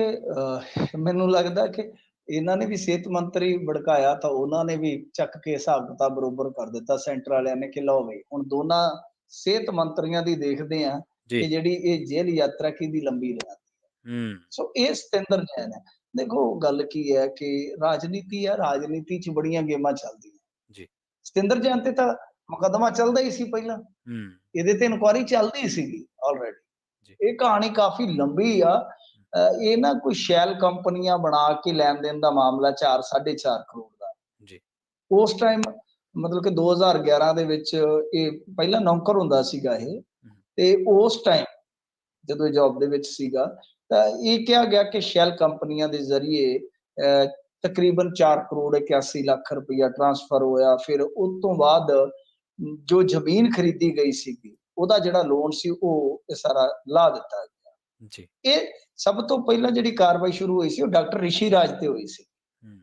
B: ਮੈਨੂੰ ਲੱਗਦਾ ਕਿ ਇਹਨਾਂ ਨੇ ਵੀ ਸਿਹਤ ਮੰਤਰੀ ਭੜਕਾਇਆ ਤਾਂ ਉਹਨਾਂ ਨੇ ਵੀ ਚੱਕ ਕੇ ਹਿਸਾਬ-ਕਿਤਾਬ ਬਰੋਬਰ ਕਰ ਦਿੱਤਾ ਸੈਂਟਰ ਵਾਲਿਆਂ ਨੇ ਕਿ ਲਓ ਬਈ ਹੁਣ ਦੋਨਾਂ ਸਿਹਤ ਮੰਤਰੀਆਂ ਦੀ ਦੇਖਦੇ ਆ
A: ਜੀ।
B: ਕਿ ਜਿਹੜੀ ਇਹ ਜੇਲ੍ਹ ਯਾਤਰਾ ਕਿਹਦੀ ਲੰਬੀ ਰਹਿ
A: ਹੂੰ,
B: ਸੋ ਇਹ ਸਤਿੰਦਰ ਜੈਨ ਹੈ। ਦੇਖੋ ਗੱਲ ਕੀ ਹੈ ਕਿ ਰਾਜਨੀਤੀ ਆ, ਰਾਜਨੀਤੀ 'ਚ ਬੜੀਆਂ ਗੇਮਾਂ ਚੱਲਦੀਆਂ।
A: ਜੀ।
B: ਸਤਿੰਦਰ ਜੈਨ ਤੇ ਤਾਂ ਮੁਕੱਦਮਾ ਚੱਲਦਾ ਹੀ ਸੀ ਪਹਿਲਾਂ,
A: ਹੂੰ,
B: ਇਹਦੇ ਤੇ ਇਨਕੁਆਇਰੀ ਚੱਲਦੀ ਸੀਗੀ
A: ਜੀ।
B: ਆਲਰੇਡੀ। ਇਹ ਕਹਾਣੀ ਕਾਫ਼ੀ ਲੰਬੀ ਆ। ਇਹ ਨਾ ਕੋਈ ਸ਼ੈਲ ਕੰਪਨੀਆਂ ਬਣਾ ਕੇ ਲੈਣ-ਦੇਣ ਦਾ ਮਾਮਲਾ 4 4.5 ਕਰੋੜ ਦਾ।
A: ਜੀ।
B: ਉਸ ਟਾਈਮ ਮਤਲਬ ਕਿ 2011 ਦੇ ਵਿੱਚ ਇਹ ਪਹਿਲਾਂ ਨੌਕਰ ਹੁੰਦਾ ਸੀਗਾ ਇਹ
A: ਹੂੰ,
B: ਤੇ ਉਸ ਟਾਈਮ ਜਦੋਂ ਇਹ ਜੌਬ ਦੇ ਵਿੱਚ ਸੀਗਾ, ਤਾਂ ਇਹ ਕਿਹਾ ਗਿਆ ਕਿ ਸ਼ੈਲ ਕੰਪਨੀਆਂ ਦੇ ਜ਼ਰੀਏ ਤਕਰੀਬਨ 4 ਕਰੋੜ 81 ਲੱਖ ਰੁਪਈਆ ਟਰਾਂਸਫਰ ਹੋਇਆ। ਫਿਰ ਉਸ ਤੋਂ ਬਾਅਦ ਜੋ ਜ਼ਮੀਨ ਖਰੀਦੀ ਗਈ ਸੀਗੀ, ਉਹਦਾ ਜਿਹੜਾ ਲੋਨ ਸੀ ਉਹ ਇਹ ਸਾਰਾ ਲਾਹ ਦਿੱਤਾ ਗਿਆ।
A: ਜੀ।
B: ਇਹ ਸਭ ਤੋਂ ਪਹਿਲਾਂ ਜਿਹੜੀ ਕਾਰਵਾਈ ਸ਼ੁਰੂ ਹੋਈ ਸੀ ਉਹ ਡਾਕਟਰ ਰਿਸ਼ੀ ਰਾਜ ਤੇ ਹੋਈ ਸੀ।
A: ਹੂੰ,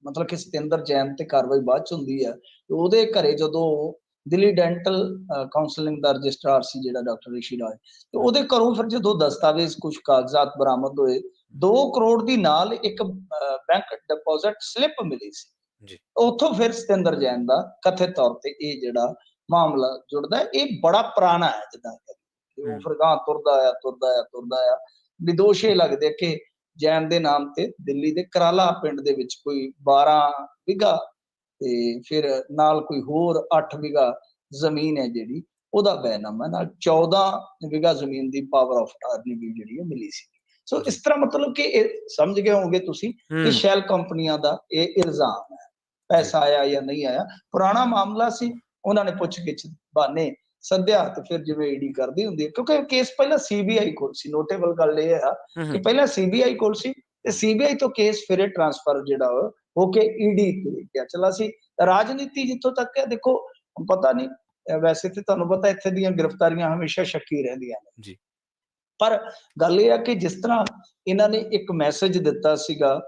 B: ਮਤਲਬ ਕਿ ਸਤਿੰਦਰ ਜੈਨ ਤੇ ਕਾਰਵਾਈ ਬਾਅਦ ਚ ਹੁੰਦੀ ਹੈ। ਤੇ ਉਹਦੇ ਘਰੇ ਜਦੋਂ ਦਿੱਲੀ ਡੈਂਟਲ ਕਾਉਂਸਲਿੰਗ ਦਾ ਰਜਿਸਟਰਾਰ ਸੀ ਜਿਹੜਾ ਡਾਕਟਰ ਰਿਸ਼ੀ ਰਾਜ, ਤੇ
A: ਹੂੰ,
B: ਉਹਦੇ ਘਰੋਂ ਫਿਰ ਜਦੋਂ ਦਸਤਾਵੇਜ਼ ਕੁਝ ਕਾਗਜ਼ਾਤ ਬਰਾਮਦ ਹੋਏ, 2 ਕਰੋੜ ਦੀ ਨਾਲ ਇੱਕ ਬੈਂਕ ਡਿਪੋਜ਼ਿਟ ਸਲਿੱਪ ਮਿਲੀ ਸੀ।
A: ਜੀ।
B: ਉੱਥੋਂ ਫਿਰ ਸਤਿੰਦਰ ਜੈਨ ਦਾ ਕਥਿਤ ਤੌਰ ਤੇ ਇਹ ਜਿਹੜਾ ਮਾਮਲਾ ਜੁੜਦਾ ਹੈ, ਇਹ ਬੜਾ ਪੁਰਾਣਾ ਹੈ ਜਿੱਦਾਂ ਕਿ ਉਹ
A: ਹੂੰ,
B: ਫਿਰ ਗਾਂ ਤੁਰਦਾ ਆ, ਤੁਰਦਾ ਆ, ਤੁਰਦਾ ਆ। ਵਿਦੋਸ਼ ਇਹ ਲੱਗਦੇ ਕਿ ਜੈਨ ਦੇ ਨਾਮ ਤੇ ਦਿੱਲੀ ਦੇ ਕਰਾਲਾ ਪਿੰਡ ਦੇ ਵਿੱਚ ਕੋਈ 12 ਵਿਗਾ ਤੇ ਫਿਰ ਨਾਲ ਕੋਈ ਹੋਰ 8 ਵਿਗਾ ਜ਼ਮੀਨ ਹੈ ਜਿਹੜੀ ਉਹਦਾ ਬੈਨਾਮਾ ਨਾਲ 14 ਵਿਗਾ ਜ਼ਮੀਨ ਦੀ ਪਾਵਰ ਆਫ ਅਟਾਰਨੀ ਵੀ ਜਿਹੜੀ ਉਹ ਮਿਲੀ ਸੀ। ਸੋ
A: ਜੀ।
B: ਇਸ ਤਰ੍ਹਾਂ ਮਤਲਬ ਕਿ ਇਹ ਸਮਝ ਗਏ ਹੋਵੋਗੇ ਤੁਸੀਂ ਕਿ
A: ਹੂੰ,
B: ਸ਼ੈਲ ਕੰਪਨੀਆਂ ਦਾ ਇਹ ਇਲਜ਼ਾਮ ਹੈ।
A: ਜੀ।
B: ਪੈਸਾ ਆਇਆ ਜਾਂ ਨਹੀਂ ਆਇਆ, ਪੁਰਾਣਾ ਮਾਮਲਾ ਸੀ। ਉਹਨਾਂ ਨੇ ਪੁੱਛ-ਗਿੱਛ ਬਹਾਨੇ ਸੱਦਿਆ ਤੇ ਫਿਰ ਜਿਵੇਂ ਈਡੀ ਕਰਦੀ ਹੁੰਦੀ ਹੈ, ਕਿਉਂਕਿ ਕੇਸ ਪਹਿਲਾਂ ਸੀਬੀਆਈ ਕੋਲ ਸੀ। ਨੋਟੇਬਲ ਗੱਲ ਇਹ ਆ
A: ਹੂੰ,
B: ਕਿ
A: ਹੂੰ,
B: ਪਹਿਲਾਂ ਸੀਬੀਆਈ ਕੋਲ ਸੀ ਤੇ
A: ਹੂੰ,
B: ਸੀਬੀਆਈ ਤੋਂ ਕੇਸ ਫਿਰ ਟ੍ਰਾਂਸਫਰ ਜਿਹੜਾ ਵਾ ਹੋ ਕੇ ਈਡੀ ਤੇ ਗਿਆ ਚਲਾ ਸੀ। ਰਾਜਨੀਤੀ ਜਿੱਥੋਂ ਤੱਕ ਹੈ ਦੇਖੋ, ਪਤਾ ਨਹੀਂ ਵੈਸੇ ਤੇ ਤੁਹਾਨੂੰ ਪਤਾ ਇੱਥੇ ਦੀਆਂ ਗ੍ਰਿਫਤਾਰੀਆਂ ਹਮੇਸ਼ਾ ਸ਼ੱਕੀ ਰਹਿੰਦੀਆਂ ਨੇ।
A: ਜੀ।
B: ਪਰ ਗੱਲ ਇਹ ਆ ਕਿ ਜਿਸ ਤਰ੍ਹਾਂ ਇਹਨਾਂ ਨੇ ਇੱਕ ਮੈਸੇਜ ਦਿੱਤਾ ਸੀਗਾ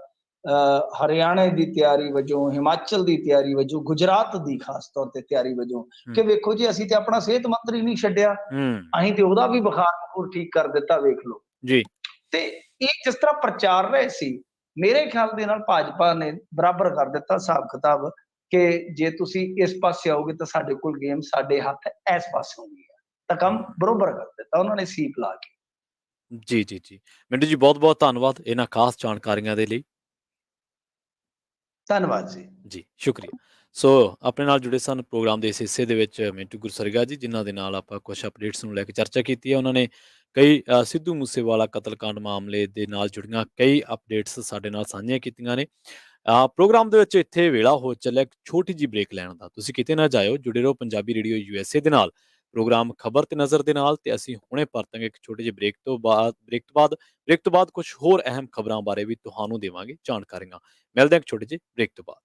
B: ਹਰਿਆਣੇ ਦੀ ਤਿਆਰੀ ਵਜੋਂ, ਹਿਮਾਚਲ ਦੀ ਤਿਆਰੀ ਵਜੋਂ, ਗੁਜਰਾਤ ਦੀ ਖਾਸ ਤੌਰ ਤੇ ਤਿਆਰੀ ਵਜੋਂ
A: ਹੂੰ,
B: ਕਿ ਵੇਖੋ ਜੀ ਅਸੀਂ ਤੇ ਆਪਣਾ ਸਿਹਤ ਮੰਤਰੀ ਨਹੀਂ ਛੱਡਿਆ,
A: ਹੂੰ,
B: ਅਸੀਂ ਤੇ ਉਹਦਾ ਵੀ ਬੁਖਾਰ ਠੀਕ ਕਰ ਦਿੱਤਾ ਵੇਖ ਲਓ।
A: ਜੀ।
B: ਤੇ ਇਹ ਜਿਸ ਤਰ੍ਹਾਂ ਪ੍ਰਚਾਰ ਰਹੇ ਸੀ, ਮੇਰੇ ਖਿਆਲ ਦੇ ਨਾਲ ਭਾਜਪਾ ਨੇ ਬਰਾਬਰ ਕਰ ਦਿੱਤਾ ਹਿਸਾਬ ਕਿਤਾਬ ਕਿ ਜੇ ਤੁਸੀਂ ਇਸ ਪਾਸੇ ਆਓਗੇ ਤਾਂ ਸਾਡੇ ਕੋਲ ਗੇਮ ਸਾਡੇ ਹੱਥ ਇਸ ਪਾਸੇ ਹੁੰਦੀ ਹੈ, ਤਾਂ
A: ਹੂੰ।
B: ਕੰਮ ਬਰੋਬਰ ਕਰ ਦਿੱਤਾ ਉਹਨਾਂ ਨੇ ਸੀਪ ਲਾ ਕੇ।
A: ਜੀ, ਜੀ, ਜੀ। ਮਿੰਟੂ ਜੀ ਬਹੁਤ-ਬਹੁਤ ਧੰਨਵਾਦ ਇਹਨਾਂ ਖਾਸ ਜਾਣਕਾਰੀਆਂ ਦੇ ਲਈ।
B: ਧੰਨਵਾਦ ਜੀ।
A: ਜੀ, ਸ਼ੁਕਰੀਆ। ਸੋ ਆਪਣੇ ਨਾਲ ਜੁੜੇ ਸਨ ਪ੍ਰੋਗਰਾਮ ਦੇ ਇਸ ਹਿੱਸੇ ਦੇ ਵਿੱਚ ਮਿੰਟੂ ਗੁਰਸਰਗਾ ਜੀ, ਜਿਨ੍ਹਾਂ ਦੇ ਨਾਲ ਆਪਾਂ ਕੁਝ ਅਪਡੇਟਸ ਨੂੰ ਲੈ ਕੇ ਚਰਚਾ ਕੀਤੀ ਹੈ। ਉਹਨਾਂ ਨੇ ਕਈ ਸਿੱਧੂ ਮੂਸੇਵਾਲਾ ਕਤਲकांड ਮਾਮਲੇ ਦੇ ਨਾਲ ਜੁੜੀਆਂ ਕਈ ਅਪਡੇਟਸ ਸਾਡੇ ਨਾਲ ਸਾਂਝੀਆਂ ਕੀਤੀਆਂ ਨੇ। ਪ੍ਰੋਗਰਾਮ ਦੇ ਵਿੱਚ ਇੱਥੇ ਵੇਲਾ ਹੋ ਚੱਲਿਆ ਇੱਕ ਛੋਟੀ ਜਿਹੀ ਬ੍ਰੇਕ ਲੈਣ ਦਾ। ਤੁਸੀਂ ਕਿਤੇ ਨਾ ਜਾਇਓ, ਜੁੜੇ ਰਹੋ ਪੰਜਾਬੀ ਰੇਡੀਓ ਯੂਐਸਏ ਦੇ ਨਾਲ। ਪ੍ਰੋਗਰਾਮ ਖਬਰ ਤੇ ਨਜ਼ਰ ਦੇ ਨਾਲ ਤੇ ਅਸੀਂ ਹੁਣੇ ਪਰਤਾਂਗੇ ਇੱਕ ਛੋਟੇ ਜਿਹੇ ਬ੍ਰੇਕ ਤੋਂ ਬਾਅਦ ਕੁਝ ਹੋਰ ਅਹਿਮ ਖਬਰਾਂ ਬਾਰੇ ਵੀ ਤੁਹਾਨੂੰ ਦੇਵਾਂਗੇ ਜਾਣਕਾਰੀਆਂ। ਮਿਲਦੇ ਹਾਂ ਇੱਕ ਛੋਟੇ ਜਿਹੇ ਬ੍ਰੇਕ ਤੋਂ ਬਾਅਦ।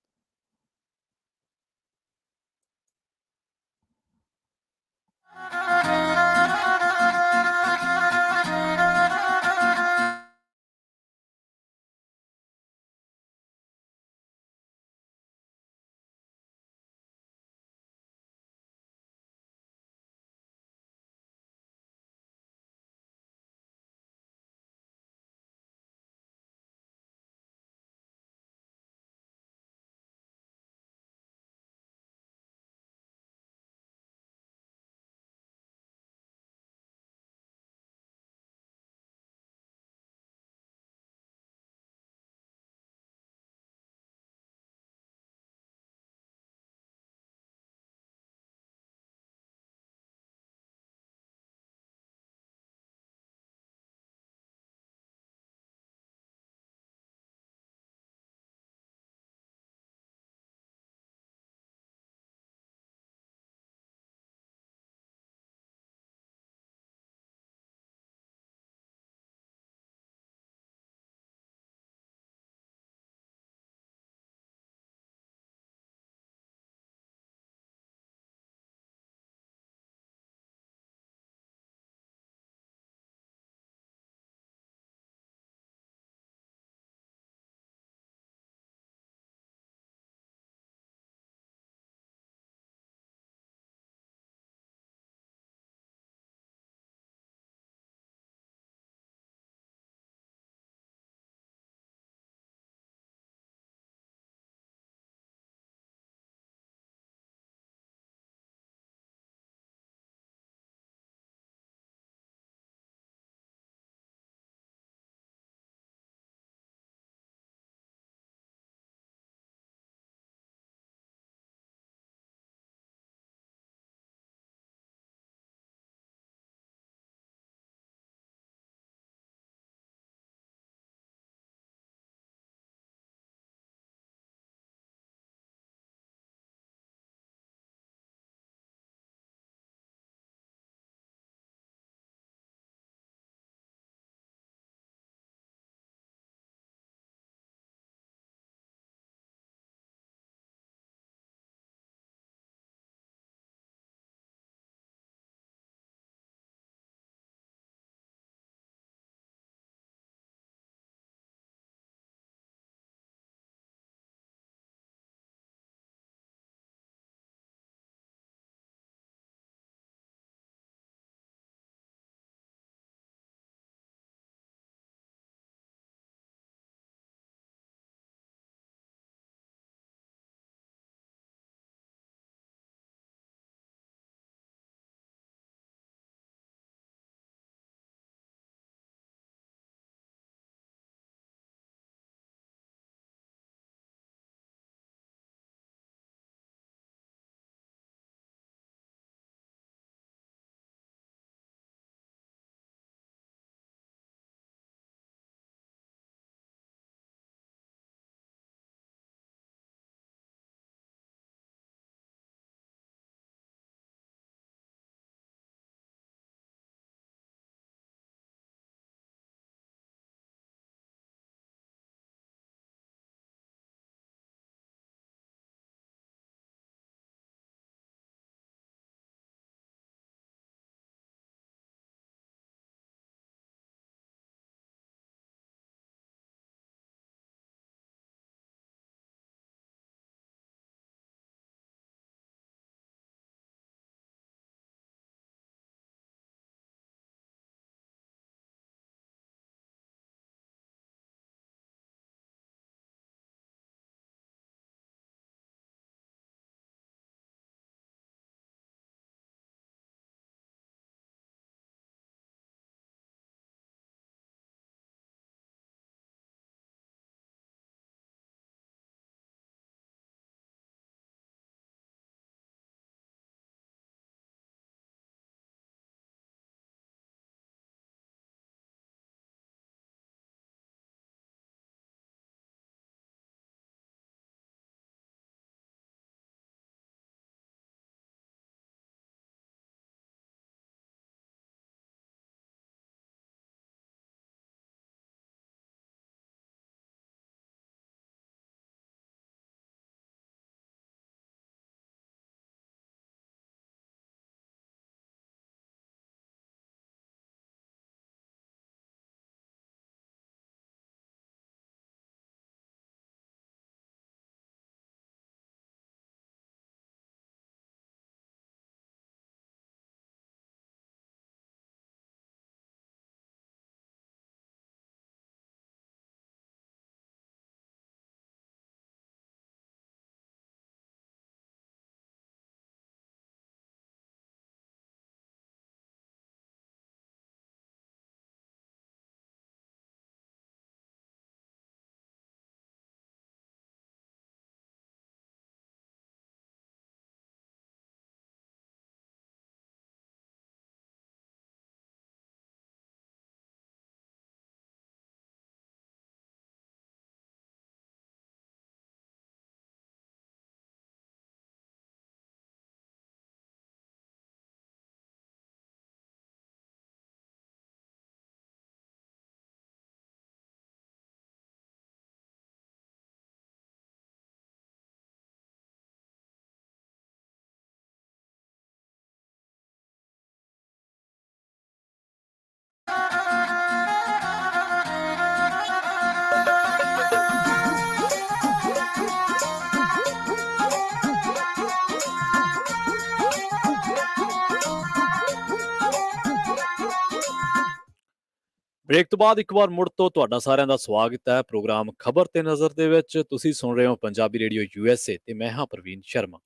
A: ਬ੍ਰੇਕ ਤੋਂ ਬਾਅਦ ਇੱਕ ਵਾਰ ਮੁੜ ਤੋਂ ਤੁਹਾਡਾ ਸਾਰਿਆਂ ਦਾ ਸਵਾਗਤ ਹੈ ਪ੍ਰੋਗਰਾਮ ਖਬਰ ਤੇ ਨਜ਼ਰ ਦੇ ਵਿੱਚ। ਤੁਸੀਂ ਸੁਣ ਰਹੇ ਹੋ ਪੰਜਾਬੀ ਰੇਡੀਓ ਯੂਐਸਏ ਤੇ ਮੈਂ ਹਾਂ ਪ੍ਰਵੀਨ ਸ਼ਰਮਾ।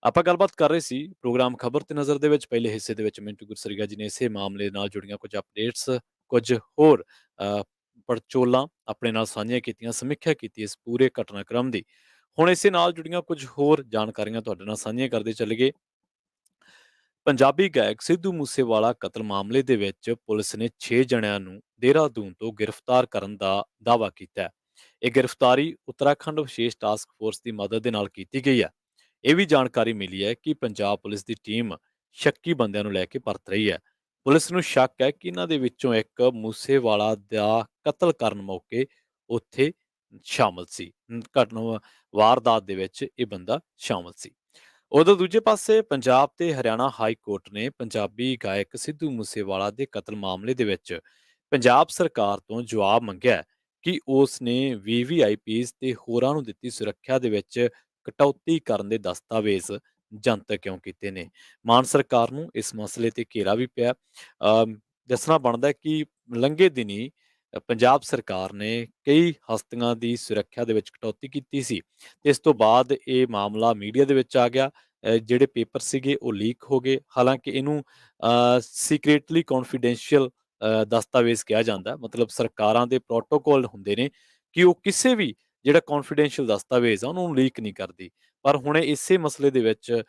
A: ਆਪਾਂ ਗੱਲਬਾਤ ਕਰ ਰਹੇ ਸੀ ਪ੍ਰੋਗਰਾਮ ਖਬਰ ਤੇ ਨਜ਼ਰ ਦੇ ਵਿੱਚ। ਪਹਿਲੇ ਹਿੱਸੇ ਦੇ ਵਿੱਚ ਮਿੰਟੂ ਗੁਰਸਰੀਗਾ ਜੀ ਨੇ ਇਸੇ ਮਾਮਲੇ ਨਾਲ ਜੁੜੀਆਂ ਕੁਝ ਅਪਡੇਟਸ, ਕੁਝ ਹੋਰ ਪੜਚੋਲਾਂ ਆਪਣੇ ਨਾਲ ਸਾਂਝੀਆਂ ਕੀਤੀਆਂ, ਸਮੀਖਿਆ ਕੀਤੀ ਇਸ ਪੂਰੇ ਘਟਨਾਕ੍ਰਮ ਦੀ। ਹੁਣ ਇਸੇ ਨਾਲ ਜੁੜੀਆਂ ਕੁਝ ਹੋਰ ਜਾਣਕਾਰੀਆਂ ਤੁਹਾਡੇ ਨਾਲ ਸਾਂਝੀਆਂ ਕਰਦੇ ਚੱਲੀਏ। ਪੰਜਾਬੀ ਗਾਇਕ ਸਿੱਧੂ ਮੂਸੇਵਾਲਾ ਕਤਲ ਮਾਮਲੇ ਦੇ ਵਿੱਚ ਪੁਲਿਸ ਨੇ 6 ਜਣਿਆਂ ਨੂੰ ਦੇਹਰਾਦੂਨ ਤੋਂ ਗ੍ਰਿਫਤਾਰ ਕਰਨ ਦਾ ਦਾਅਵਾ ਕੀਤਾ ਹੈ। ਇਹ ਗ੍ਰਿਫਤਾਰੀ ਉੱਤਰਾਖੰਡ ਵਿਸ਼ੇਸ਼ ਟਾਸਕ ਫੋਰਸ ਦੀ ਮਦਦ ਦੇ ਨਾਲ ਕੀਤੀ ਗਈ ਹੈ। ਇਹ ਵੀ ਜਾਣਕਾਰੀ ਮਿਲੀ ਹੈ ਕਿ ਪੰਜਾਬ ਪੁਲਿਸ ਦੀ ਟੀਮ ਸ਼ੱਕੀ ਬੰਦਿਆਂ ਨੂੰ ਲੈ ਕੇ ਪਰਤ ਰਹੀ ਹੈ। ਪੁਲਿਸ ਨੂੰ ਸ਼ੱਕ ਹੈ ਕਿ ਇਹਨਾਂ ਦੇ ਵਿੱਚੋਂ ਇੱਕ ਮੂਸੇਵਾਲਾ ਦਾ ਕਤਲ ਕਰਨ ਮੌਕੇ ਉੱਥੇ ਸ਼ਾਮਲ ਸੀ। ਘਟਨਾ ਵਾਰਦਾਤ ਦੇ ਵਿੱਚ ਇਹ ਬੰਦਾ ਸ਼ਾਮਲ ਸੀ। ਉਧਰ ਦੂਜੇ ਪਾਸੇ ਪੰਜਾਬ ਤੇ ਹਰਿਆਣਾ ਹਾਈ ਕੋਰਟ ਨੇ ਪੰਜਾਬੀ ਗਾਇਕ ਸਿੱਧੂ ਮੂਸੇਵਾਲਾ ਦੇ ਕਤਲ ਮਾਮਲੇ ਦੇ ਵਿੱਚ ਪੰਜਾਬ ਸਰਕਾਰ ਤੋਂ ਜਵਾਬ ਮੰਗਿਆ ਹੈ ਕਿ ਉਸ ਨੇ ਵੀਵੀਆਈਪੀਜ਼ ਤੇ ਹੋਰਾਂ ਨੂੰ ਦਿੱਤੀ ਸੁਰੱਖਿਆ ਦੇ ਵਿੱਚ ਕਟੌਤੀ ਕਰਨ ਦੇ ਦਸਤਾਵੇਜ਼ ਜਨਤਕ ਕਿਉਂ ਕੀਤੇ ਨੇ। ਮਾਨ ਸਰਕਾਰ ਨੂੰ ਇਸ ਮਸਲੇ ਤੇ ਘੇਰਾ ਵੀ ਪਿਆ। ਦੱਸਣਾ ਬਣਦਾ ਹੈ ਕਿ ਲੰਘੇ ਦਿਨੀ ਪੰਜਾਬ ਸਰਕਾਰ ਨੇ ਕਈ ਹਸਤੀਆਂ ਦੀ ਸੁਰੱਖਿਆ ਦੇ ਵਿੱਚ ਕਟੌਤੀ ਕੀਤੀ ਸੀ ਤੇ ਇਸ ਤੋਂ ਬਾਅਦ ਇਹ ਮਾਮਲਾ ਮੀਡੀਆ ਦੇ ਵਿੱਚ ਆ ਗਿਆ। ਜਿਹੜੇ ਪੇਪਰ ਸੀਗੇ ਉਹ ਲੀਕ ਹੋ ਗਏ। ਹਾਲਾਂਕਿ ਇਹਨੂੰ ਸੀਕ੍ਰੇਟਲੀ ਕੌਨਫੀਡੈਂਸ਼ੀਅਲ ਦਸਤਾਵੇਜ਼ ਕਿਹਾ ਜਾਂਦਾ। ਮਤਲਬ ਸਰਕਾਰਾਂ ਦੇ ਪ੍ਰੋਟੋਕੋਲ ਹੁੰਦੇ ਨੇ ਕਿ ਉਹ ਕਿਸੇ ਵੀ ਜਿਹੜਾ ਕੌਨਫੀਡੈਂਸ਼ੀਅਲ ਦਸਤਾਵੇਜ਼ ਆ ਉਹਨੂੰ ਲੀਕ ਨਹੀਂ ਕਰਦੀ। ਪਰ ਹੁਣ ਇਸੇ ਮਸਲੇ ਦੇ ਵਿੱਚ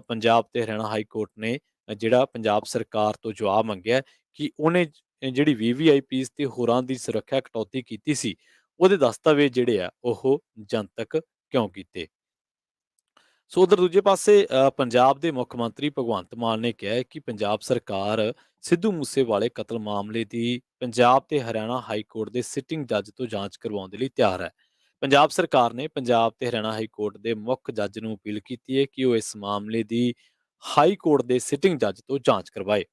A: ਪੰਜਾਬ ਤੇ ਹਰਿਆਣਾ ਹਾਈ ਕੋਰਟ ਨੇ ਜਿਹੜਾ ਪੰਜਾਬ ਸਰਕਾਰ ਤੋਂ ਜਵਾਬ ਮੰਗਿਆ ਕਿ ਉਹਨੇ ਜਿਹੜੀ ਵੀਵੀਆਈਪੀਜ਼ ਤੇ ਹੋਰਾਂ ਦੀ ਸੁਰੱਖਿਆ ਕਟੌਤੀ ਕੀਤੀ ਸੀ, ਉਹਦੇ ਦਸਤਾਵੇਜ਼ ਜਿਹੜੇ ਆ ਉਹ ਜਨਤਕ ਕਿਉਂ ਕੀਤੇ। ਸੋ ਉਧਰ ਦੂਜੇ ਪਾਸੇ ਪੰਜਾਬ ਦੇ ਮੁੱਖ ਮੰਤਰੀ ਭਗਵੰਤ ਮਾਨ ਨੇ ਕਿਹਾ ਹੈ ਕਿ ਪੰਜਾਬ ਸਰਕਾਰ ਸਿੱਧੂ ਮੂਸੇਵਾਲੇ ਕਤਲ ਮਾਮਲੇ ਦੀ ਪੰਜਾਬ ਤੇ ਹਰਿਆਣਾ ਹਾਈ ਕੋਰਟ ਦੇ ਸਿਟਿੰਗ ਜੱਜ ਤੋਂ ਜਾਂਚ ਕਰਵਾਉਣ ਦੇ ਲਈ ਤਿਆਰ ਹੈ। ਪੰਜਾਬ ਸਰਕਾਰ ਨੇ ਪੰਜਾਬ ਤੇ ਹਰਿਆਣਾ ਹਾਈ ਕੋਰਟ ਦੇ ਮੁੱਖ ਜੱਜ ਨੂੰ ਅਪੀਲ ਕੀਤੀ ਹੈ ਕਿ ਉਹ ਇਸ ਮਾਮਲੇ ਦੀ ਹਾਈ ਕੋਰਟ ਦੇ ਸਿਟਿੰਗ ਜੱਜ ਤੋਂ ਜਾਂਚ ਕਰਵਾਏ।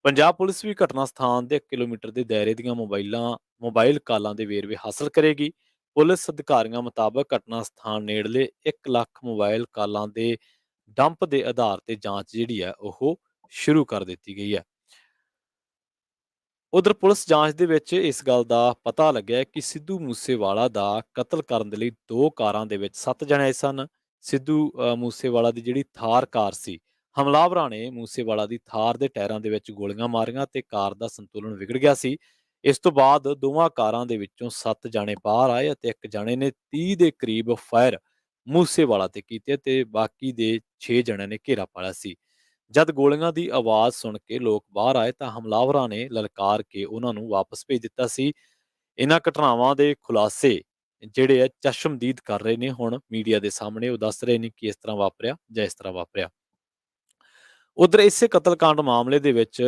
A: ਪੰਜਾਬ ਪੁਲਿਸ ਵੀ ਘਟਨਾ ਸਥਾਨ ਦੇ 1 ਕਿਲੋਮੀਟਰ ਦੇ ਦਾਇਰੇ ਦੀਆਂ ਮੋਬਾਈਲ ਕਾਲਾਂ ਦੇ ਵੇਰਵੇ ਹਾਸਲ ਕਰੇਗੀ। ਪੁਲਿਸ ਅਧਿਕਾਰੀਆਂ ਮੁਤਾਬਕ ਘਟਨਾ ਸਥਾਨ ਨੇੜਲੇ 1 ਲੱਖ ਮੋਬਾਈਲ ਕਾਲਾਂ ਦੇ ਡੰਪ ਦੇ ਆਧਾਰ ਤੇ ਜਾਂਚ ਜਿਹੜੀ ਹੈ ਉਹ ਸ਼ੁਰੂ ਕਰ ਦਿੱਤੀ ਗਈ ਹੈ। ਉਧਰ ਪੁਲਿਸ ਜਾਂਚ ਦੇ ਵਿੱਚ ਇਸ ਗੱਲ ਦਾ ਪਤਾ ਲੱਗਿਆ ਕਿ ਸਿੱਧੂ ਮੂਸੇਵਾਲਾ ਦਾ ਕਤਲ ਕਰਨ ਦੇ ਲਈ 2 ਕਾਰਾਂ ਦੇ ਵਿੱਚ 7 ਜਣੇ ਆਏ ਸਨ। ਸਿੱਧੂ ਮੂਸੇਵਾਲਾ ਦੀ ਜਿਹੜੀ ਥਾਰ ਕਾਰ ਸੀ, ਹਮਲਾਵਰਾਂ ਨੇ ਮੂਸੇਵਾਲਾ ਦੀ ਥਾਰ ਦੇ ਟਾਇਰਾਂ ਦੇ ਵਿੱਚ ਗੋਲੀਆਂ ਮਾਰੀਆਂ ਤੇ ਕਾਰ ਦਾ ਸੰਤੁਲਨ ਵਿਗੜ ਗਿਆ ਸੀ। ਇਸ ਤੋਂ ਬਾਅਦ ਦੋਵਾਂ ਕਾਰਾਂ ਦੇ ਵਿੱਚੋਂ 7 ਜਣੇ ਬਾਹਰ ਆਏ ਅਤੇ ਇੱਕ ਜਣੇ ਨੇ 30 ਦੇ ਕਰੀਬ ਫਾਇਰ ਮੂਸੇਵਾਲਾ ਤੇ ਕੀਤੇ ਤੇ ਬਾਕੀ ਦੇ 6 ਜਣਿਆਂ ਨੇ ਘੇਰਾ ਪਾਇਆ ਸੀ। ਜਦ ਗੋਲੀਆਂ ਦੀ ਆਵਾਜ਼ ਸੁਣ ਕੇ ਲੋਕ ਬਾਹਰ ਆਏ ਤਾਂ ਹਮਲਾਵਰਾਂ ਨੇ ਲਲਕਾਰ ਕੇ ਉਹਨਾਂ ਨੂੰ ਵਾਪਸ ਭੇਜ ਦਿੱਤਾ ਸੀ। ਇਹਨਾਂ ਘਟਨਾਵਾਂ ਦੇ ਖੁਲਾਸੇ ਜਿਹੜੇ ਆ ਚਸ਼ਮਦੀਦ ਕਰ ਰਹੇ ਨੇ ਹੁਣ ਮੀਡੀਆ ਦੇ ਸਾਹਮਣੇ। ਉਹ ਦੱਸ ਰਹੇ ਨੇ ਕਿ ਇਸ ਤਰ੍ਹਾਂ ਵਾਪਰਿਆ ਜਾਂ ਇਸ ਤਰ੍ਹਾਂ ਵਾਪਰਿਆ। ਉਧਰ ਇਸੇ ਕਤਲकांड ਮਾਮਲੇ ਦੇ ਵਿੱਚ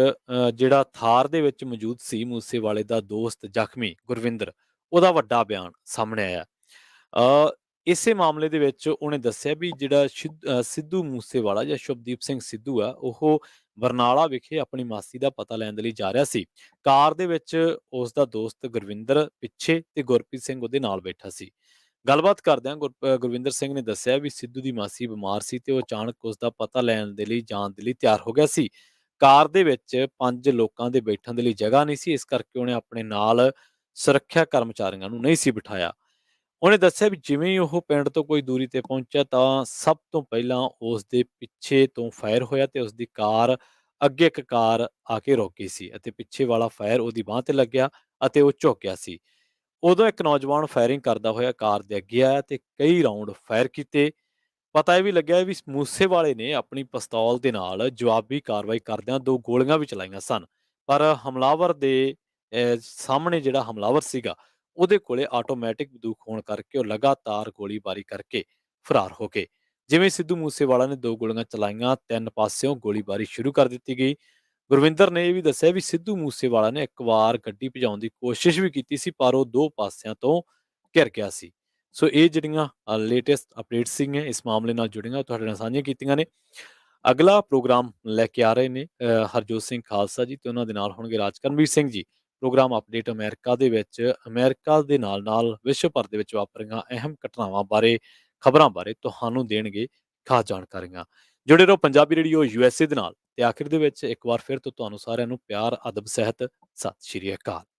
A: ਜਿਹੜਾ ਥਾਰ ਦੇ ਵਿੱਚ ਮੌਜੂਦ ਸੀ ਮੂਸੇਵਾਲੇ ਦਾ ਦੋਸਤ ਜ਼ਖਮੀ ਗੁਰਵਿੰਦਰ, ਉਹਦਾ ਵੱਡਾ ਬਿਆਨ ਸਾਹਮਣੇ ਆਇਆ। ਇਸੇ ਮਾਮਲੇ ਦੇ ਵਿੱਚ ਉਹਨੇ ਦੱਸਿਆ ਵੀ ਜਿਹੜਾ ਸਿੱਧੂ ਮੂਸੇਵਾਲਾ ਜਾਂ ਸ਼ੁਭਦੀਪ ਸਿੰਘ ਸਿੱਧੂ ਆ, ਉਹ ਬਰਨਾਲਾ ਵਿਖੇ ਆਪਣੀ ਮਾਸੀ ਦਾ ਪਤਾ ਲੈਣ ਦੇ ਲਈ ਜਾ ਰਿਹਾ ਸੀ। ਕਾਰ ਦੇ ਵਿੱਚ ਉਸ ਦਾ ਦੋਸਤ ਗੁਰਵਿੰਦਰ ਪਿੱਛੇ ਤੇ ਗੁਰਪ੍ਰੀਤ ਸਿੰਘ ਉਹਦੇ ਨਾਲ ਬੈਠਾ ਸੀ। ਗੱਲਬਾਤ ਕਰਦਿਆਂ ਗੁਰਵਿੰਦਰ ਸਿੰਘ ਨੇ ਦੱਸਿਆ ਵੀ ਸਿੱਧੂ ਦੀ ਮਾਸੀ ਬਿਮਾਰ ਸੀ ਤੇ ਉਹ ਅਚਾਨਕ ਉਸ ਦਾ ਪਤਾ ਲੈਣ ਦੇ ਲਈ ਜਾਣ ਦੇ ਲਈ ਤਿਆਰ ਹੋ ਗਿਆ ਸੀ। ਕਾਰ ਦੇ ਵਿੱਚ 5 ਲੋਕਾਂ ਦੇ ਬੈਠਣ ਦੇ ਲਈ ਜਗ੍ਹਾ ਨਹੀਂ ਸੀ, ਇਸ ਕਰਕੇ ਉਹਨੇ ਆਪਣੇ ਨਾਲ ਸੁਰੱਖਿਆ ਕਰਮਚਾਰੀਆਂ ਨੂੰ ਨਹੀਂ ਸੀ ਬਿਠਾਇਆ। ਉਹਨੇ ਦੱਸਿਆ ਵੀ ਜਿਵੇਂ ਹੀ ਉਹ ਪਿੰਡ ਤੋਂ ਕੋਈ ਦੂਰੀ ਤੇ ਪਹੁੰਚਿਆ ਤਾਂ ਸਭ ਤੋਂ ਪਹਿਲਾਂ ਉਸ ਦੇ ਪਿੱਛੇ ਤੋਂ ਫਾਇਰ ਹੋਇਆ ਤੇ ਉਸ ਦੀ ਕਾਰ ਅੱਗੇ ਇੱਕ ਕਾਰ ਆ ਕੇ ਰੁਕ ਗਈ ਸੀ ਅਤੇ ਪਿੱਛੇ ਵਾਲਾ ਫਾਇਰ ਉਹਦੀ ਬਾਂਹ ਤੇ ਲੱਗਿਆ ਅਤੇ ਉਹ ਝੁਕ ਗਿਆ ਸੀ। ਉਦੋਂ ਇੱਕ ਨੌਜਵਾਨ ਫਾਇਰਿੰਗ ਕਰਦਾ ਹੋਇਆ ਕਾਰ ਦੇ ਅੱਗੇ ਆਇਆ ਤੇ ਕਈ ਰਾਉਂਡ ਫਾਇਰ ਕੀਤੇ। ਪਤਾ ਇਹ ਵੀ ਲੱਗਿਆ ਵੀ ਮੂਸੇਵਾਲੇ ਨੇ ਆਪਣੀ ਪਿਸਤੌਲ ਦੇ ਨਾਲ ਜਵਾਬੀ ਕਾਰਵਾਈ ਕਰਦਿਆਂ 2 ਗੋਲੀਆਂ ਵੀ ਚਲਾਈਆਂ ਸਨ। ਪਰ ਹਮਲਾਵਰ ਦੇ ਸਾਹਮਣੇ ਜਿਹੜਾ ਹਮਲਾਵਰ ਸੀਗਾ, ਉਹਦੇ ਕੋਲੇ ਆਟੋਮੈਟਿਕ ਬੰਦੂਕ ਹੋਣ ਕਰਕੇ ਉਹ ਲਗਾਤਾਰ ਗੋਲੀਬਾਰੀ ਕਰਕੇ ਫਰਾਰ ਹੋ ਗਏ। ਜਿਵੇਂ ਸਿੱਧੂ ਮੂਸੇਵਾਲਾ ਨੇ 2 ਗੋਲੀਆਂ ਚਲਾਈਆਂ, 3 ਪਾਸਿਓਂ ਗੋਲੀਬਾਰੀ ਸ਼ੁਰੂ ਕਰ ਦਿੱਤੀ ਗਈ। ਗੁਰਵਿੰਦਰ ਨੇ ਇਹ ਵੀ ਦੱਸਿਆ ਵੀ ਸਿੱਧੂ ਮੂਸੇਵਾਲਾ ਨੇ ਇੱਕ ਵਾਰ ਗੱਡੀ ਭਜਾਉਣ ਦੀ ਕੋਸ਼ਿਸ਼ ਵੀ ਕੀਤੀ ਸੀ, ਪਰ ਉਹ 2 ਪਾਸਿਆਂ ਤੋਂ ਘਿਰ ਗਿਆ ਸੀ। ਸੋ ਇਹ ਜਿਹੜੀਆਂ ਲੇਟੈਸਟ ਅਪਡੇਟਸ ਸੀਗੀਆਂ ਇਸ ਮਾਮਲੇ ਨਾਲ ਜੁੜੀਆਂ, ਉਹ ਤੁਹਾਡੇ ਨਾਲ ਸਾਂਝੀਆਂ ਕੀਤੀਆਂ ਨੇ। ਅਗਲਾ ਪ੍ਰੋਗਰਾਮ ਲੈ ਕੇ ਆ ਰਹੇ ਨੇ ਹਰਜੋਤ ਸਿੰਘ ਖਾਲਸਾ ਜੀ ਤੇ ਉਹਨਾਂ ਦੇ ਨਾਲ ਹੋਣਗੇ ਰਾਜਕਰਮਵੀਰ Singh ji. Programme update America ਦੇ ਵਿੱਚ ਅਮਰੀਕਾ ਦੇ ਨਾਲ-ਨਾਲ ਵਿਸ਼ਵ ਭਰ ਦੇ ਵਿੱਚ ਵਾਪਰੀਆਂ ਅਹਿਮ ਘਟਨਾਵਾਂ ਬਾਰੇ, ਖਬਰਾਂ ਬਾਰੇ ਤੁਹਾਨੂੰ ਦੇਣਗੇ ਖਾਸ ਜਾਣਕਾਰੀਆਂ। ਜੁੜੇ ਰਹੋ ਪੰਜਾਬੀ ਰੇਡੀਓ ਯੂਐਸਏ ਦੇ ਨਾਲ। ਤੇ ਆਖਿਰ ਦੇ ਵਿੱਚ ਇੱਕ ਵਾਰ ਫਿਰ ਤੋਂ ਤੁਹਾਨੂੰ ਸਾਰਿਆਂ ਨੂੰ ਪਿਆਰ, ਅਦਬ ਸਹਿਤ ਸਤਿ ਸ਼੍ਰੀ ਅਕਾਲ।